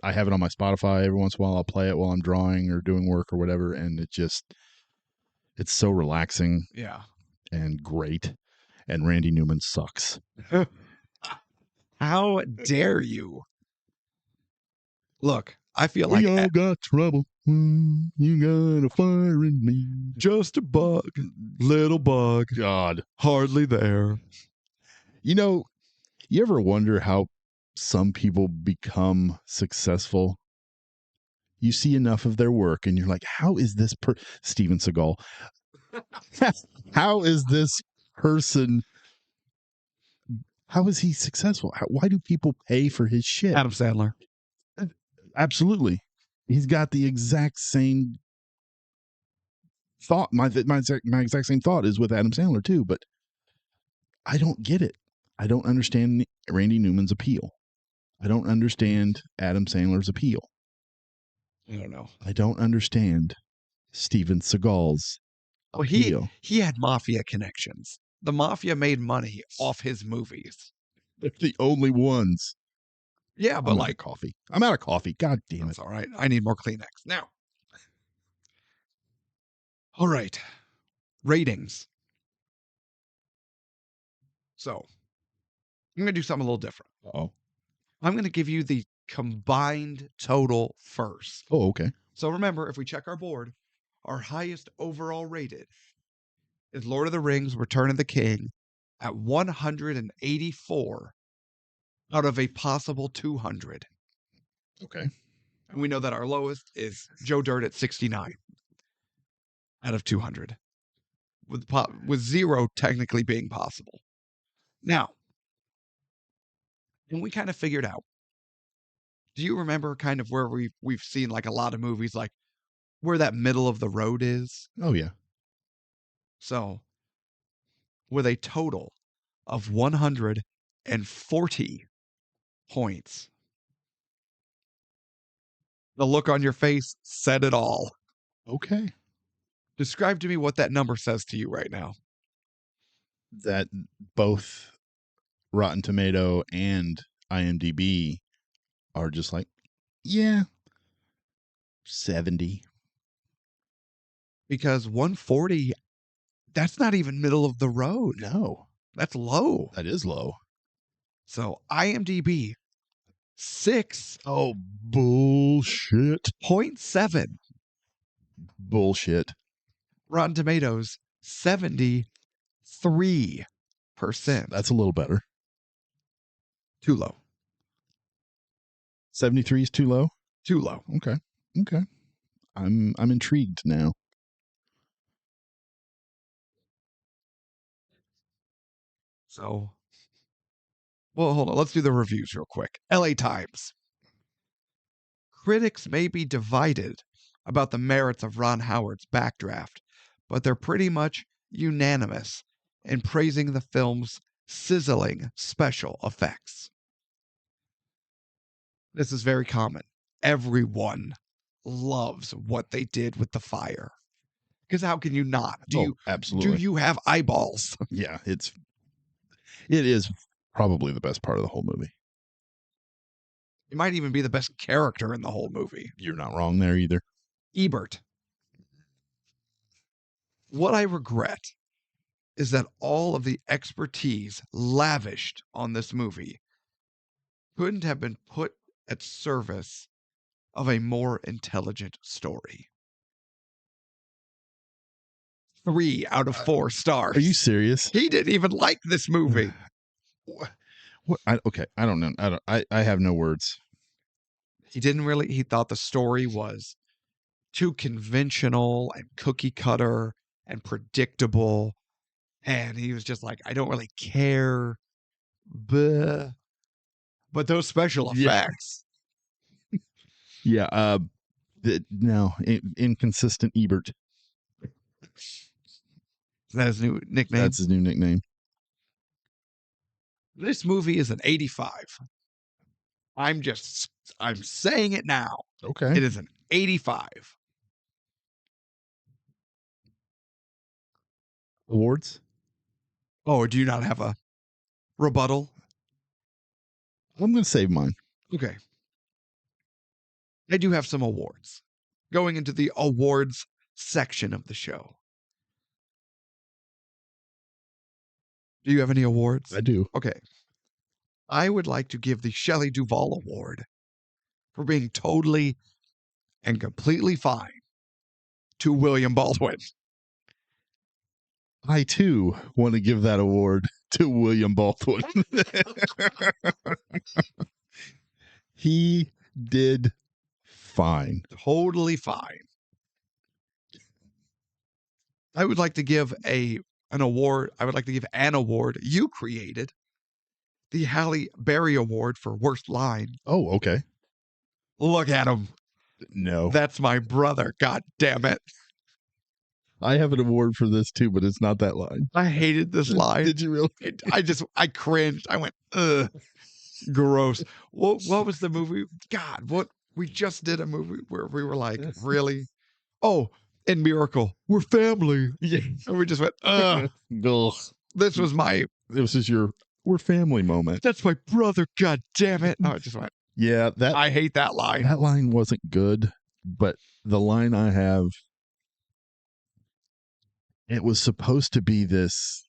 S2: I have it on my Spotify every once in a while. I'll play it while I'm drawing or doing work or whatever. And it's so relaxing.
S1: Yeah.
S2: And great. And Randy Newman sucks.
S1: How dare you? Look, I feel
S2: we
S1: like
S2: all got trouble. You got a fire in me.
S1: Just a bug, little bug.
S2: God,
S1: hardly there.
S2: You ever wonder how some people become successful? You see enough of their work, and you're like, "How is this Steven Seagal? How is this person? How is he successful? Why do people pay for his shit?"
S1: Adam Sandler.
S2: Absolutely. He's got the exact same thought. My exact same thought is with Adam Sandler too, but I don't get it. I don't understand Randy Newman's appeal. I don't understand Adam Sandler's appeal.
S1: I don't know.
S2: I don't understand Steven Seagal's appeal.
S1: He had mafia connections. The mafia made money off his movies.
S2: They're the only ones.
S1: Yeah, but
S2: I'm out of coffee. God damn it.
S1: That's all right. I need more Kleenex. Now. All right. Ratings. So, I'm going to do something a little different.
S2: Oh.
S1: I'm going to give you the combined total first.
S2: Oh, okay.
S1: So remember, if we check our board, our highest overall rated is Lord of the Rings, Return of the King at 184 out of a possible 200.
S2: Okay.
S1: And we know that our lowest is Joe Dirt at 69 out of 200, with 0 technically being possible. Now, and we kind of figured out, do you remember kind of where we've seen like a lot of movies, like where that middle of the road is?
S2: Oh, yeah.
S1: So, with a total of 140 points, the look on your face said it all.
S2: Okay.
S1: Describe to me what that number says to you right now.
S2: That both Rotten Tomato and IMDb are just like, yeah, 70.
S1: Because 140, that's not even middle of the road.
S2: No.
S1: That's low.
S2: That is low.
S1: So IMDb 6.7.
S2: Oh, bullshit. Bullshit.
S1: Rotten Tomatoes, 73%.
S2: That's a little better.
S1: Too low.
S2: 73 is too low?
S1: Too low.
S2: Okay. I'm intrigued now.
S1: So, well, hold on. Let's do the reviews real quick. LA Times. Critics may be divided about the merits of Ron Howard's Backdraft, but they're pretty much unanimous in praising the film's sizzling special effects. This is very common. Everyone loves what they did with the fire. Because how can you not?
S2: Absolutely.
S1: Do you have eyeballs?
S2: Yeah, it is probably the best part of the whole movie.
S1: It might even be the best character in the whole movie.
S2: You're not wrong there either.
S1: Ebert. What I regret is that all of the expertise lavished on this movie couldn't have been put at service of a more intelligent story. 3 out of 4 stars.
S2: Are you serious?
S1: He didn't even like this movie.
S2: What? Okay, I don't know. I have no words.
S1: He thought the story was too conventional and cookie cutter and predictable. And he was just like, I don't really care. But those special effects.
S2: Yeah. Inconsistent Ebert.
S1: Is that his new nickname?
S2: That's his new nickname.
S1: This movie is an 85. I'm saying it now.
S2: Okay.
S1: It is an 85.
S2: Awards?
S1: Oh, do you not have a rebuttal?
S2: I'm going to save mine.
S1: Okay. I do have some awards. Going into the awards section of the show. Do you have any awards?
S2: I do.
S1: Okay. I would like to give the Shelley Duvall Award for being totally and completely fine to William Baldwin.
S2: I, too, want to give that award to William Baldwin. He did fine.
S1: Totally fine. I would like to give an award. I would like to give an award you created. The Halle Berry Award for Worst Line.
S2: Oh, okay.
S1: Look at him.
S2: No.
S1: That's my brother. God damn it.
S2: I have an award for this too, but it's not that line.
S1: I hated this line.
S2: Did you really?
S1: I cringed. I went, ugh, gross. What was the movie? God, we just did a movie where we were like, really? Oh, in Miracle, we're family.
S2: Yeah.
S1: And we just went, ugh. This was
S2: your we're family moment.
S1: That's my brother. God damn it. Oh, I just went.
S2: Yeah,
S1: I hate that line.
S2: That line wasn't good, but the line I have, it was supposed to be this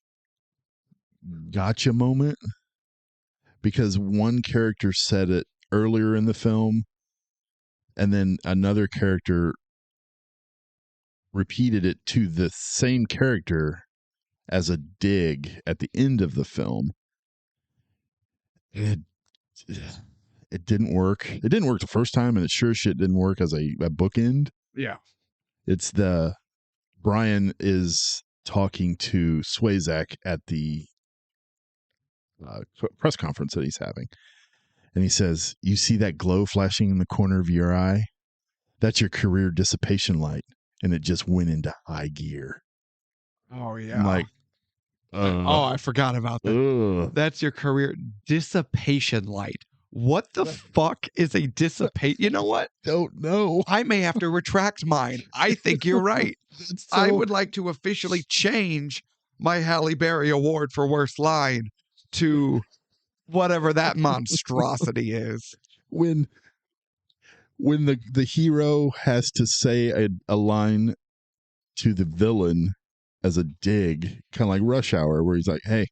S2: gotcha moment because one character said it earlier in the film and then another character repeated it to the same character as a dig at the end of the film. It didn't work. It didn't work the first time, and it sure shit didn't work as a bookend.
S1: Yeah.
S2: It's Brian is talking to Swayzak at the press conference that he's having. And he says, you see that glow flashing in the corner of your eye? That's your career dissipation light. And it just went into high gear.
S1: Oh, yeah.
S2: I'm like,
S1: I forgot about that. That's your career dissipation light. What the fuck is a dissipate? You know what?
S2: Don't know.
S1: I may have to retract mine. I think you're right. I would like to officially change my Halle Berry Award for Worst Line to whatever that monstrosity is.
S2: When the hero has to say a line to the villain as a dig, kind of like Rush Hour, where he's like, hey,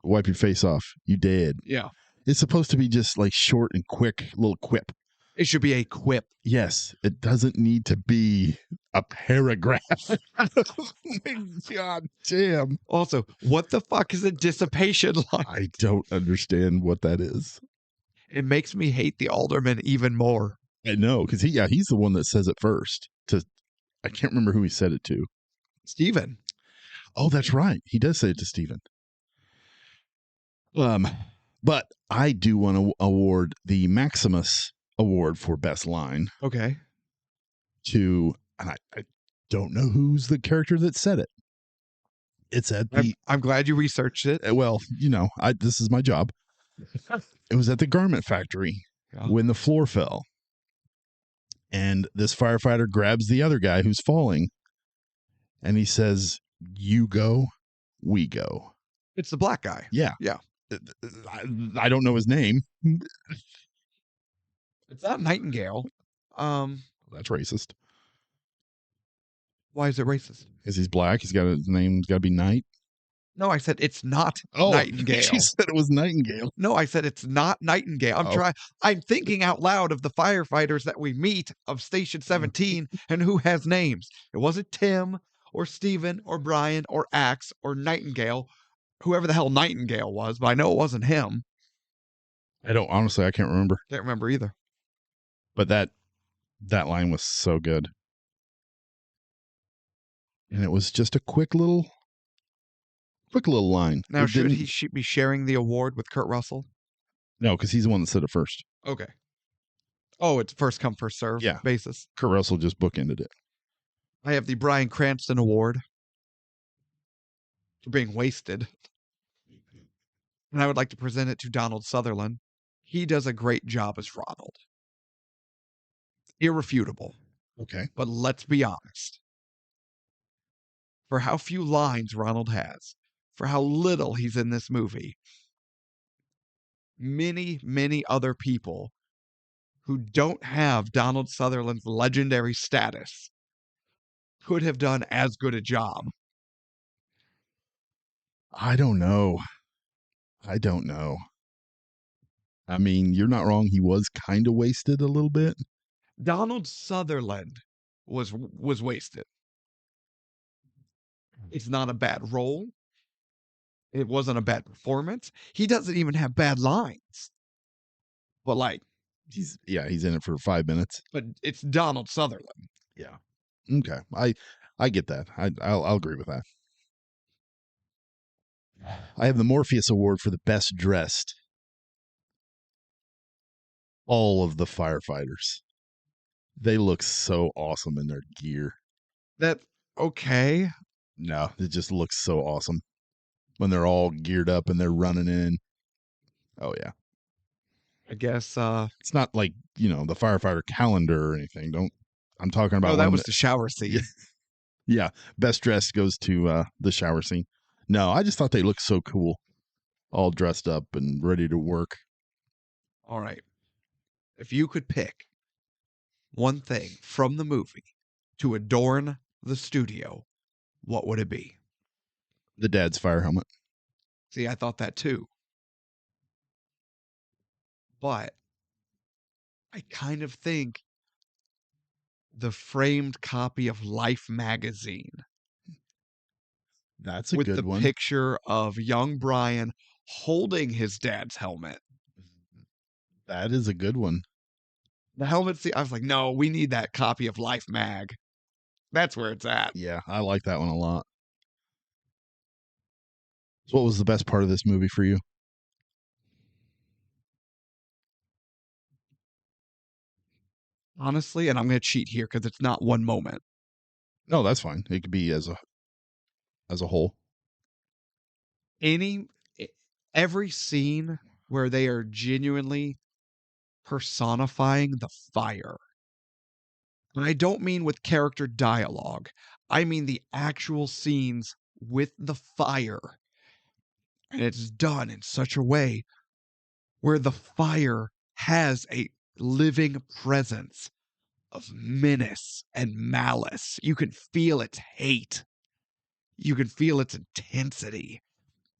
S2: wipe your face off. You dead.
S1: Yeah.
S2: It's supposed to be just like short and quick, little quip.
S1: It should be a quip.
S2: Yes, it doesn't need to be a paragraph. God damn.
S1: Also, what the fuck is a dissipation line?
S2: I don't understand what that is.
S1: It makes me hate the alderman even more.
S2: I know, because he's the one that says it first. I can't remember who he said it to.
S1: Stephen.
S2: Oh, that's right. He does say it to Stephen. But I do want to award the Maximus Award for Best Line
S1: Okay.
S2: to, and I don't know who's the character that said it. It's at the.
S1: I'm glad you researched it.
S2: Well, this is my job. It was at the garment factory when the floor fell. And this firefighter grabs the other guy who's falling. And he says, "You go, we go."
S1: It's the black guy.
S2: Yeah.
S1: Yeah.
S2: I don't know his name.
S1: It's not Nightingale.
S2: That's racist.
S1: Why is it racist?
S2: Because he's black. His name's got to be Knight.
S1: No, I said it's not Nightingale.
S2: She said it was Nightingale.
S1: No, I said it's not Nightingale. I'm thinking out loud of the firefighters that we meet of Station 17 and who has names. It wasn't Tim or Stephen or Brian or Axe or Nightingale, whoever the hell Nightingale was, but I know it wasn't him.
S2: I can't remember.
S1: Can't remember either.
S2: But that line was so good. And it was just a quick little line.
S1: Now, should he be sharing the award with Kurt Russell?
S2: No, because he's the one that said it first.
S1: Okay. Oh, it's first come, first serve basis.
S2: Kurt Russell just bookended it.
S1: I have the Bryan Cranston Award for being wasted. And I would like to present it to Donald Sutherland. He does a great job as Ronald. Irrefutable.
S2: Okay.
S1: But let's be honest. For how few lines Ronald has, for how little he's in this movie, many, many other people who don't have Donald Sutherland's legendary status could have done as good a job.
S2: I don't know. I mean, you're not wrong. He was kind of wasted a little bit.
S1: Donald Sutherland was wasted. It's not a bad role. It wasn't a bad performance. He doesn't even have bad lines. But
S2: he's in it for 5 minutes.
S1: But it's Donald Sutherland.
S2: Yeah. Okay. I get that. I'll agree with that. I have the Morpheus Award for the best dressed. All of the firefighters. They look so awesome in their gear.
S1: Okay.
S2: No, it just looks so awesome when they're all geared up and they're running in. Oh yeah.
S1: I guess
S2: it's not like, the firefighter calendar or anything. I'm talking about.
S1: No, that was the shower scene.
S2: Yeah. Best dressed goes to the shower scene. No, I just thought they looked so cool. All dressed up and ready to work.
S1: All right. If you could pick one thing from the movie to adorn the studio, what would it be?
S2: The dad's fire helmet.
S1: See, I thought that too. But I kind of think the framed copy of Life magazine.
S2: That's a good one.
S1: With the picture of young Brian holding his dad's helmet.
S2: That is a good one.
S1: The helmet scene, I was like, no, we need that copy of Life mag. That's where it's at.
S2: Yeah, I like that one a lot. So what was the best part of this movie for you?
S1: Honestly, and I'm going to cheat here because it's not one moment.
S2: No, that's fine. It could be as a whole.
S1: Every scene where they are genuinely personifying the fire. And I don't mean with character dialogue. I mean the actual scenes with the fire. And it's done in such a way where the fire has a living presence of menace and malice. You can feel its hate. You can feel its intensity.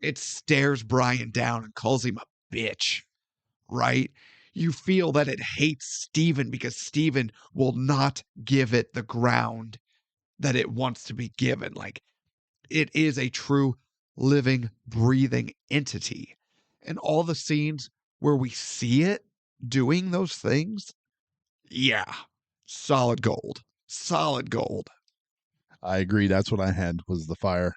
S1: It stares Brian down and calls him a bitch. right? You feel that it hates Steven because Steven will not give it the ground that it wants to be given. Like, it is a true living, breathing entity. And all the scenes where we see it doing those things, yeah, solid gold. Solid gold.
S2: I agree. That's what I had was the fire.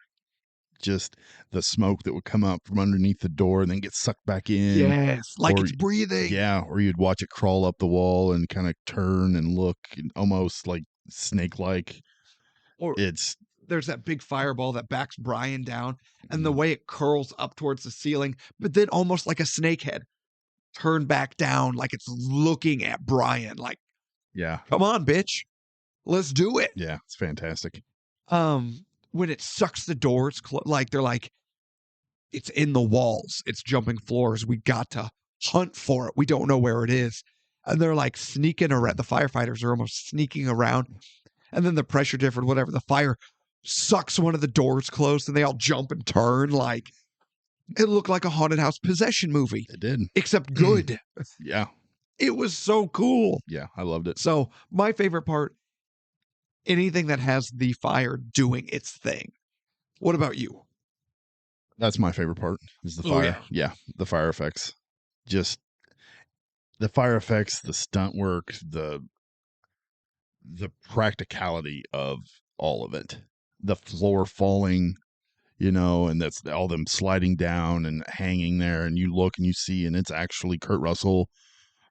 S2: Just the smoke that would come up from underneath the door and then get sucked back in.
S1: Yes, like
S2: Or-
S1: it's breathing.
S2: Yeah, or you'd watch it crawl up the wall and kind of turn and look and almost like snake-like.
S1: Or
S2: It's
S1: there's that big fireball that backs Brian down, and the way it curls up towards the ceiling, but then almost like a snake head, turn back down like it's looking at Brian. Like,
S2: yeah,
S1: come on, bitch, let's do it.
S2: yeah, it's fantastic.
S1: When it sucks the doors, like they're like, it's in the walls, it's jumping floors. We got to hunt for it. We don't know where it is, and they're like sneaking around. The firefighters are almost sneaking around, and then the pressure different, whatever. The fire sucks one of the doors closed, and they all jump and turn. Like, it looked like a haunted house possession movie,
S2: It did.
S1: except good.
S2: Yeah,
S1: It was so cool.
S2: yeah, I loved it.
S1: So my favorite part, anything that has the fire doing its thing. What about you?
S2: That's my favorite part is the
S1: Oh,
S2: fire. Yeah, the fire effects. Just the fire effects, the stunt work, the practicality of all of it. The floor falling, and that's all them sliding down and hanging there, and you look and you see, and it's actually Kurt Russell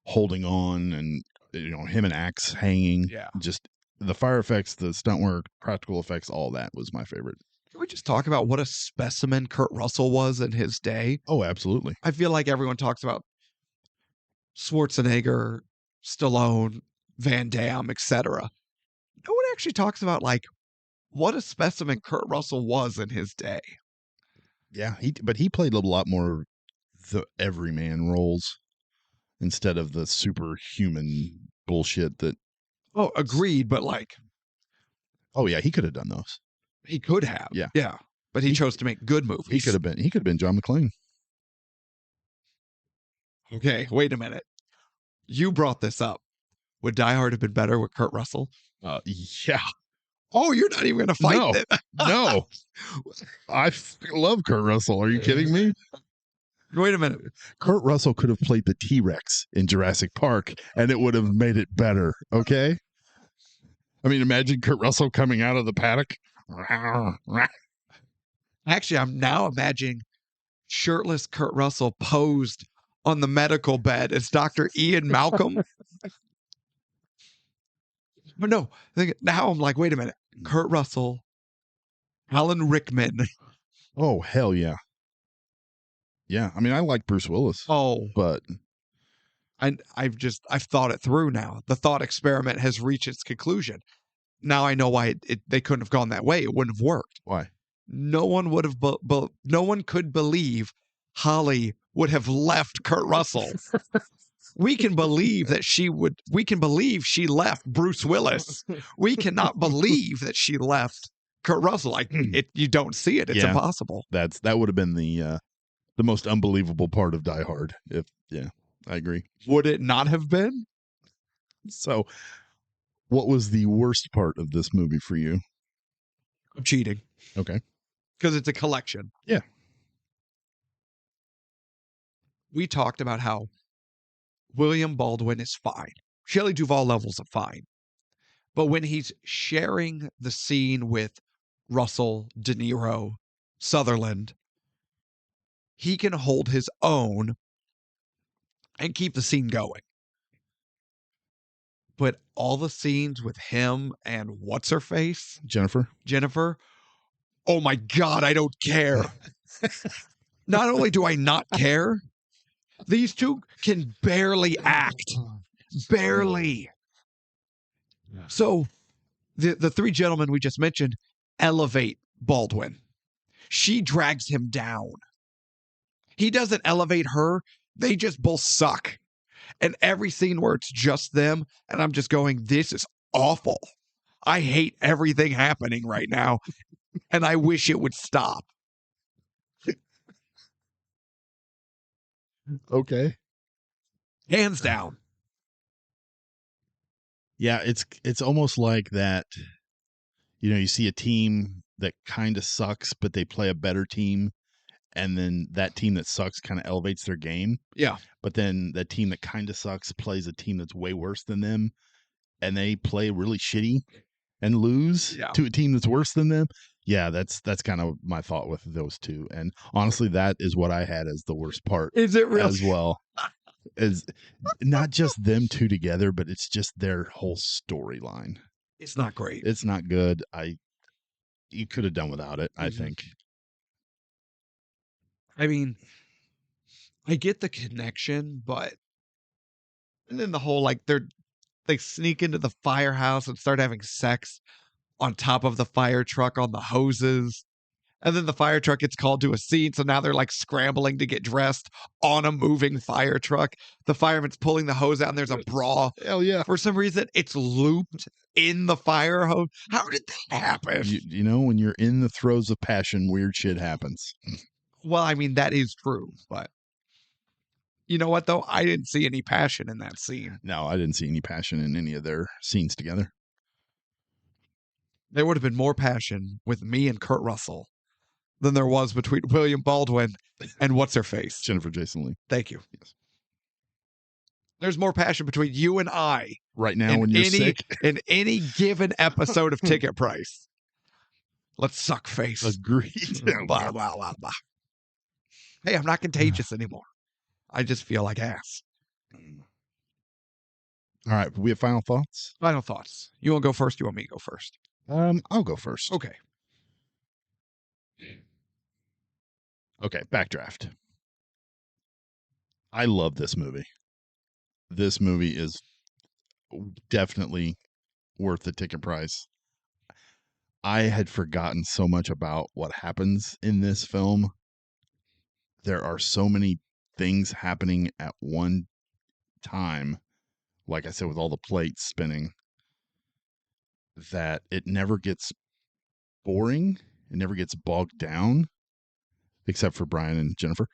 S2: holding on, and him and Axe hanging.
S1: Yeah.
S2: Just the fire effects, the stunt work, practical effects, all that was my favorite.
S1: Can we just talk about what a specimen Kurt Russell was in his day?
S2: Oh, absolutely.
S1: I feel like everyone talks about Schwarzenegger, Stallone, Van Damme, etc. No one actually talks about like what a specimen Kurt Russell was in his day.
S2: Yeah, but he played a lot more the everyman roles instead of the superhuman bullshit that.
S1: Oh, agreed, but like
S2: Oh yeah, he could have done those.
S1: he could have.
S2: Yeah.
S1: Yeah. But he chose to make good movies.
S2: He could have been John McClane.
S1: Okay, wait a minute. You brought this up. Would Die Hard have been better with Kurt Russell?
S2: Yeah.
S1: Oh, you're not even going to fight
S2: No.
S1: it.
S2: No. I love Kurt Russell. Are you kidding me?
S1: Wait a minute.
S2: Kurt Russell could have played the T-Rex in Jurassic Park, and it would have made it better. Okay. I mean, imagine Kurt Russell coming out of the paddock.
S1: Actually, I'm now imagining shirtless Kurt Russell posed on the medical bed as Dr. Ian Malcolm. But no, now I'm like, wait a minute. Kurt Russell, Alan Rickman.
S2: Oh, hell yeah. Yeah, I mean, I like Bruce Willis.
S1: Oh,
S2: but
S1: I've thought it through now. The thought experiment has reached its conclusion. Now I know why they couldn't have gone that way. It wouldn't have worked.
S2: Why?
S1: No one would have. No one could believe Holly would have left Kurt Russell. We can believe that she would. We can believe she left Bruce Willis. We cannot believe that she left Kurt Russell. Like you don't see it. It's impossible.
S2: That would have been the most unbelievable part of Die Hard. I agree.
S1: Would it not have been?
S2: So, what was the worst part of this movie for you?
S1: Cheating.
S2: Okay.
S1: Because it's a collection.
S2: Yeah.
S1: We talked about how William Baldwin is fine. Shelley Duvall levels of fine. But when he's sharing the scene with Russell, De Niro, Sutherland, he can hold his own and keep the scene going. But all the scenes with him and what's-her-face? Jennifer. Oh my God, I don't care. Not only do I not care, these two can barely act. Barely. So the three gentlemen we just mentioned elevate Baldwin. She drags him down. He doesn't elevate her. They just both suck. And every scene where it's just them, and I'm just going, this is awful. I hate everything happening right now. And I wish it would stop.
S2: Okay.
S1: Hands down.
S2: Yeah, it's almost like that. You see a team that kind of sucks, but they play a better team, and then that team that sucks kind of elevates their game.
S1: Yeah.
S2: But then that team that kind of sucks plays a team that's way worse than them, and they play really shitty and lose to a team that's worse than them. Yeah, that's kind of my thought with those two. And honestly, that is what I had as the worst part.
S1: Is it really?
S2: As well? Is not just them two together, but it's just their whole storyline.
S1: It's not great.
S2: It's not good. You could have done without it, I think.
S1: I mean, I get the connection, but and then the whole like they sneak into the firehouse and start having sex on top of the fire truck on the hoses. And then the fire truck gets called to a scene. So now they're like scrambling to get dressed on a moving fire truck. The fireman's pulling the hose out and there's a bra.
S2: Hell yeah.
S1: For some reason, it's looped in the fire hose. How did that happen?
S2: You know, when you're in the throes of passion, weird shit happens.
S1: Well, I mean, that is true. But you know what, though? I didn't see any passion in that scene.
S2: No, I didn't see any passion in any of their scenes together.
S1: There would have been more passion with me and Kurt Russell than there was between William Baldwin and what's-her-face?
S2: Jennifer Jason Leigh.
S1: Thank you.
S2: Yes.
S1: There's more passion between you and I
S2: right now when you're sick.
S1: In any given episode of Ticket Price. Let's suck face.
S2: Agreed.
S1: Blah, blah, blah, blah. Hey, I'm not contagious anymore. I just feel like ass.
S2: All right, we have final thoughts?
S1: Final thoughts. You want to go first? You want me to go first?
S2: I'll go first.
S1: Okay.
S2: Okay, Backdraft. I love this movie. This movie is definitely worth the ticket price. I had forgotten so much about what happens in this film. There are so many things happening at one time, like I said, with all the plates spinning, that it never gets boring. It never gets bogged down, except for Brian and Jennifer.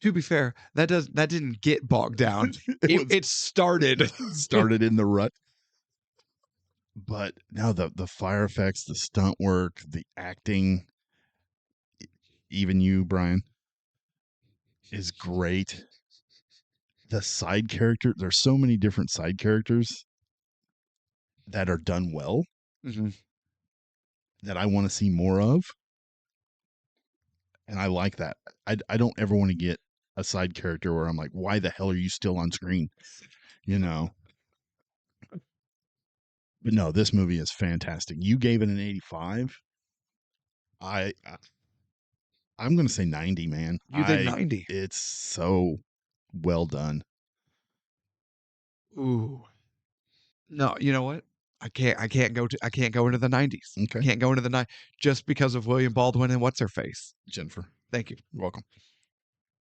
S1: To be fair, that didn't get bogged down. It started
S2: in the rut. But no, the fire effects, the stunt work, the acting, even you, Brian, is great. The side character, there's so many different side characters that are done well that I want to see more of. And I like that. I don't ever want to get a side character where I'm like, why the hell are you still on screen? You know? But no, this movie is fantastic. You gave it an 85. I'm going to say 90, man.
S1: You did 90.
S2: It's so well done.
S1: Ooh. No, you know what? I can't go into the 90s.
S2: Okay.
S1: Can't go into the 90s just because of William Baldwin and what's her face.
S2: Jennifer.
S1: Thank you.
S2: You're welcome.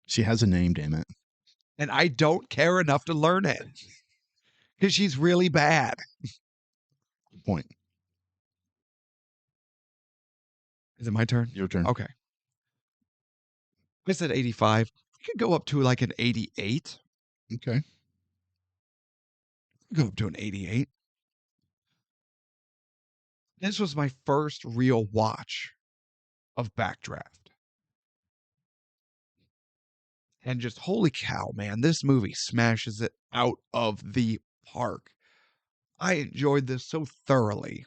S2: She has a name, damn it.
S1: And I don't care enough to learn it. Because she's really bad.
S2: Good point.
S1: Is it my turn?
S2: Your turn.
S1: Okay. I said 85. We could go up to like an 88.
S2: Okay.
S1: Go up to an 88. This was my first real watch of Backdraft. And just, holy cow, man, this movie smashes it out of the park. I enjoyed this so thoroughly.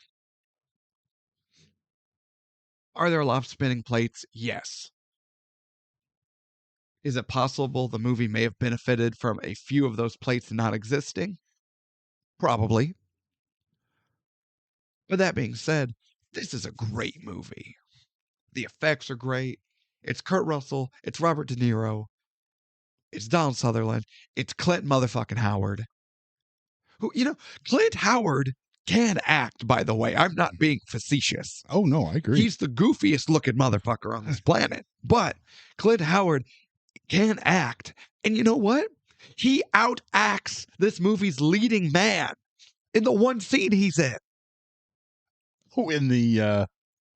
S1: Are there a lot of spinning plates? Yes. Is it possible the movie may have benefited from a few of those plates not existing? Probably. But that being said, this is a great movie. The effects are great. It's Kurt Russell. It's Robert De Niro. It's Donald Sutherland. It's Clint motherfucking Howard. Who, Clint Howard can act, by the way. I'm not being facetious.
S2: Oh, no, I agree.
S1: He's the goofiest looking motherfucker on this planet. But Clint Howard can act. And you know what? He outacts this movie's leading man in the one scene he's in.
S2: Oh, in the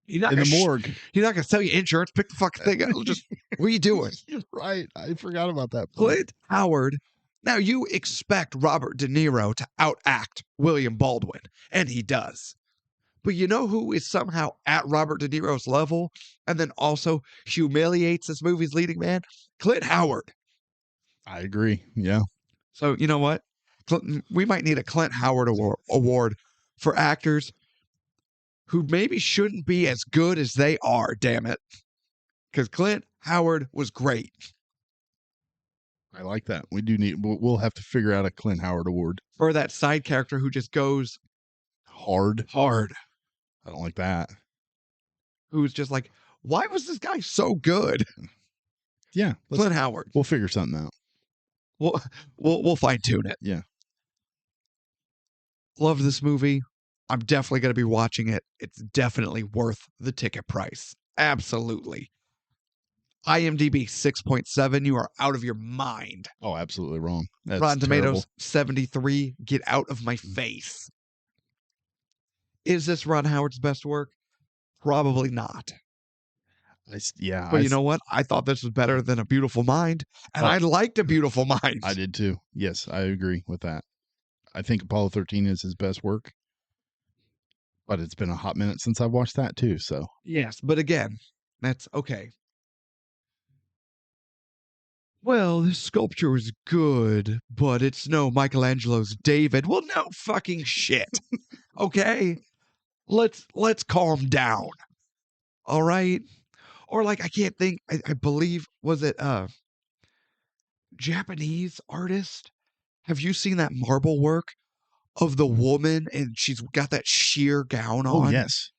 S1: You're not
S2: in the
S1: gonna
S2: morgue.
S1: You're not going to sell your insurance. Pick the fucking thing up. Just, what are you doing?
S2: You're right. I forgot about that.
S1: Clint Howard. Now, you expect Robert De Niro to outact William Baldwin, and he does. But you know who is somehow at Robert De Niro's level and then also humiliates this movie's leading man? Clint Howard.
S2: I agree. Yeah.
S1: So, you know what? We might need a Clint Howard award for actors who maybe shouldn't be as good as they are, damn it. Because Clint Howard was great.
S2: I like that. We do need, we'll have to figure out a Clint Howard award.
S1: For that side character who just goes
S2: hard. I don't like that.
S1: Who's just like, why was this guy so good?
S2: Yeah.
S1: Clint Howard.
S2: We'll figure something out.
S1: We'll fine tune it.
S2: Yeah.
S1: Love this movie. I'm definitely going to be watching it. It's definitely worth the ticket price. Absolutely. IMDb 6.7. You are out of your mind.
S2: Oh, absolutely wrong. That's
S1: Rotten
S2: terrible.
S1: Tomatoes 73. Get out of my face. Is this Ron Howard's best work? Probably not. But you know what? I thought this was better than A Beautiful Mind, and I liked A Beautiful Mind.
S2: I did too. Yes, I agree with that. I think Apollo 13 is his best work, but it's been a hot minute since I've watched that too. So
S1: yes, but again, that's okay. Well, this sculpture is good, but it's no Michelangelo's David. Well, no fucking shit. Okay? Let's calm down. All right? Or like, I can't think, I believe, was it Japanese artist? Have you seen that marble work of the woman and she's got that sheer gown on?
S2: Oh, yes.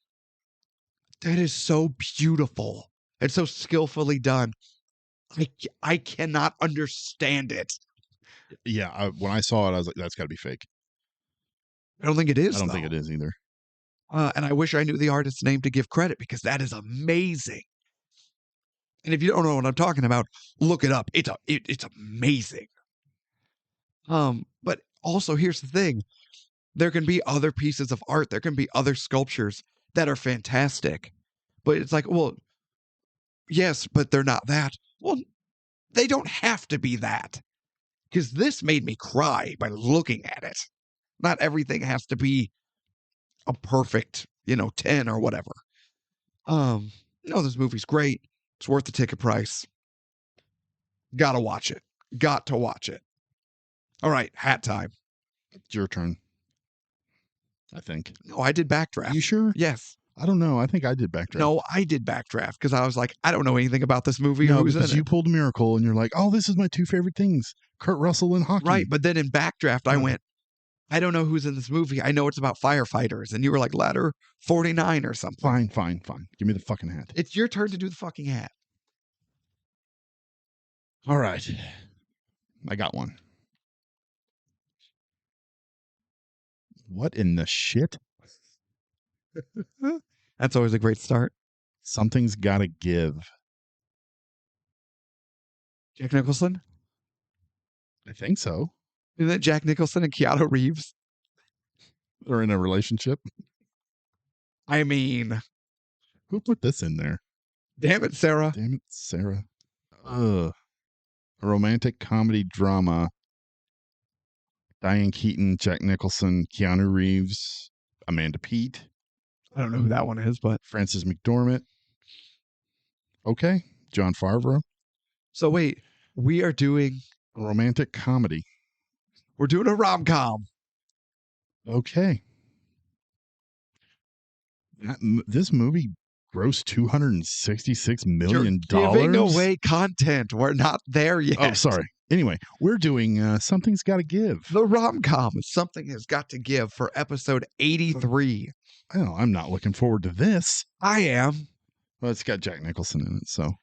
S1: That is so beautiful and so skillfully done. I cannot understand it.
S2: Yeah, when I saw it, I was like, that's got to be fake.
S1: I don't think it is.
S2: I don't think it is either.
S1: And I wish I knew the artist's name to give credit because that is amazing. And if you don't know what I'm talking about, look it up. It's amazing. But also here's the thing. There can be other pieces of art. There can be other sculptures that are fantastic. But it's like, well, yes, but they're not that. Well, they don't have to be that. Because this made me cry by looking at it. Not everything has to be a perfect, 10 or whatever. This movie's great. It's worth the ticket price. Gotta watch it. Got to watch it. All right, hat time.
S2: It's your turn. I think.
S1: No, I did Backdraft.
S2: You sure?
S1: Yes.
S2: I don't know. I think I did Backdraft.
S1: No, I did Backdraft because I was like, I don't know anything about this movie.
S2: No, because you pulled a miracle and you're like, oh, this is my two favorite things, Kurt Russell and hockey.
S1: Right, but then in Backdraft, I went, I don't know who's in this movie. I know it's about firefighters. And you were like, ladder 49 or something.
S2: Fine. Give me the fucking hat.
S1: It's your turn to do the fucking hat.
S2: All right. I got one. What in the shit?
S1: That's always a great start.
S2: Something's got to give.
S1: Jack Nicholson?
S2: I think so.
S1: Isn't it Jack Nicholson and Keanu Reeves?
S2: They're in a relationship.
S1: I mean,
S2: who put this in there?
S1: Damn it, Sarah.
S2: Ugh. A romantic comedy drama. Diane Keaton, Jack Nicholson, Keanu Reeves, Amanda Peet.
S1: I don't know who that one is, but
S2: Frances McDormand. Okay. John Favreau.
S1: So wait, we are doing
S2: a romantic comedy.
S1: We're doing a rom-com.
S2: Okay. This movie grossed $266 million.
S1: You're giving away content. We're not there yet.
S2: Oh, sorry. Anyway, we're doing Something's Gotta Give.
S1: The rom-com. Something Has Got to Give for episode 83.
S2: Oh, I'm not looking forward to this.
S1: I am.
S2: Well, it's got Jack Nicholson in it, so.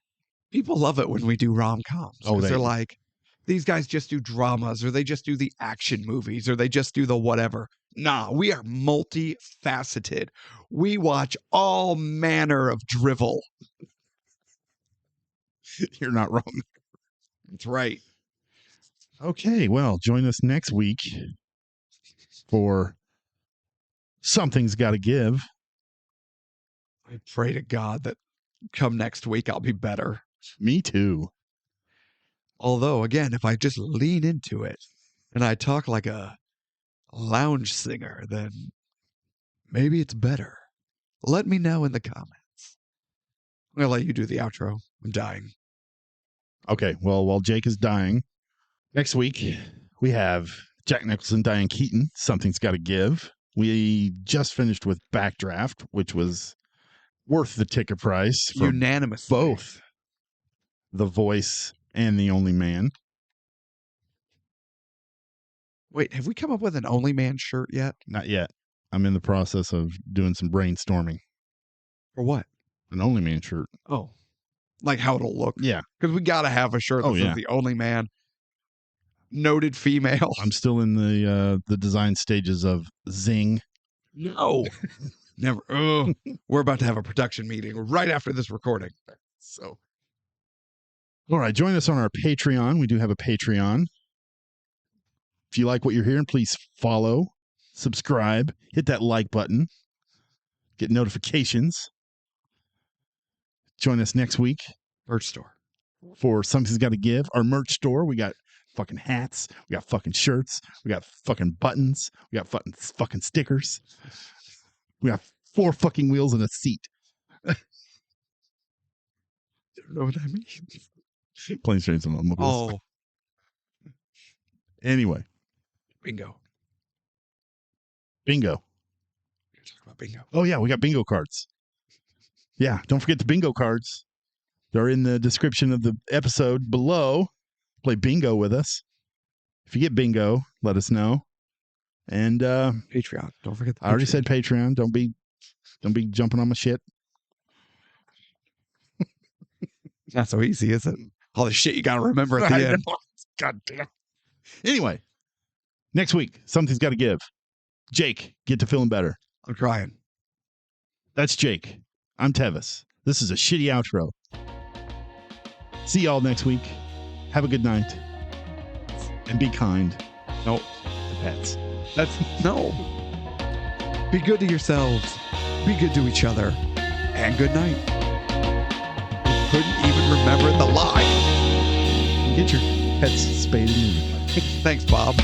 S1: People love it when we do rom-coms.
S2: Oh,
S1: they're like, these guys just do dramas, or they just do the action movies, or they just do the whatever. Nah, we are multifaceted. We watch all manner of drivel.
S2: You're not wrong.
S1: That's right.
S2: Okay, well, join us next week for Something's Gotta Give.
S1: I pray to God that come next week I'll be better.
S2: Me too.
S1: Although, again, if I just lean into it and I talk like a lounge singer, then maybe it's better. Let me know in the comments. I'm going to let you do the outro. I'm dying.
S2: Okay, well, while Jake is dying, next week we have Jack Nicholson, Diane Keaton, Something's Gotta Give. We just finished with Backdraft, which was worth the ticket price for
S1: Unanimously.
S2: both The Voice and The Only Man.
S1: Wait, have we come up with an Only Man shirt yet?
S2: Not yet. I'm in the process of doing some brainstorming.
S1: For what?
S2: An Only Man shirt.
S1: Oh, like how it'll look.
S2: Yeah.
S1: Because we got to have a shirt that says The Only Man. Noted female.
S2: I'm still in the design stages of Zing.
S1: No. Never. Oh, we're about to have a production meeting right after this recording. So,
S2: all right, join us on our Patreon. We do have a Patreon. If you like what you're hearing, please follow, subscribe, hit that like button, get notifications. Join us next week.
S1: Merch store.
S2: For Something's Gotta Give. Our merch store. We got fucking hats. We got fucking shirts. We got fucking buttons. We got fucking stickers. We got 4 fucking wheels and a seat.
S1: I don't know what that means.
S2: Planes, trains, and automobiles.
S1: Oh.
S2: Anyway.
S1: Bingo.
S2: Bingo.
S1: We're talking about bingo.
S2: Oh, yeah. We got bingo cards. Yeah. Don't forget the bingo cards. They're in the description of the episode below. Play bingo with us. If you get bingo, let us know. And
S1: Patreon. Don't forget the Patreon.
S2: I already said Patreon. Don't be jumping on my shit.
S1: Not so easy, is it? All the shit you got to remember at the end.
S2: God damn. Anyway, next week, Something's Gotta Give. Jake, get to feeling better.
S1: I'm crying.
S2: That's Jake. I'm Tevis. This is a shitty outro. See y'all next week. Have a good night. And be kind.
S1: No.
S2: To pets.
S1: No. Be good to yourselves. Be good to each other. And good night. Couldn't even remember the line.
S2: Get your pets spayed and neutered.
S1: Thanks, Bob.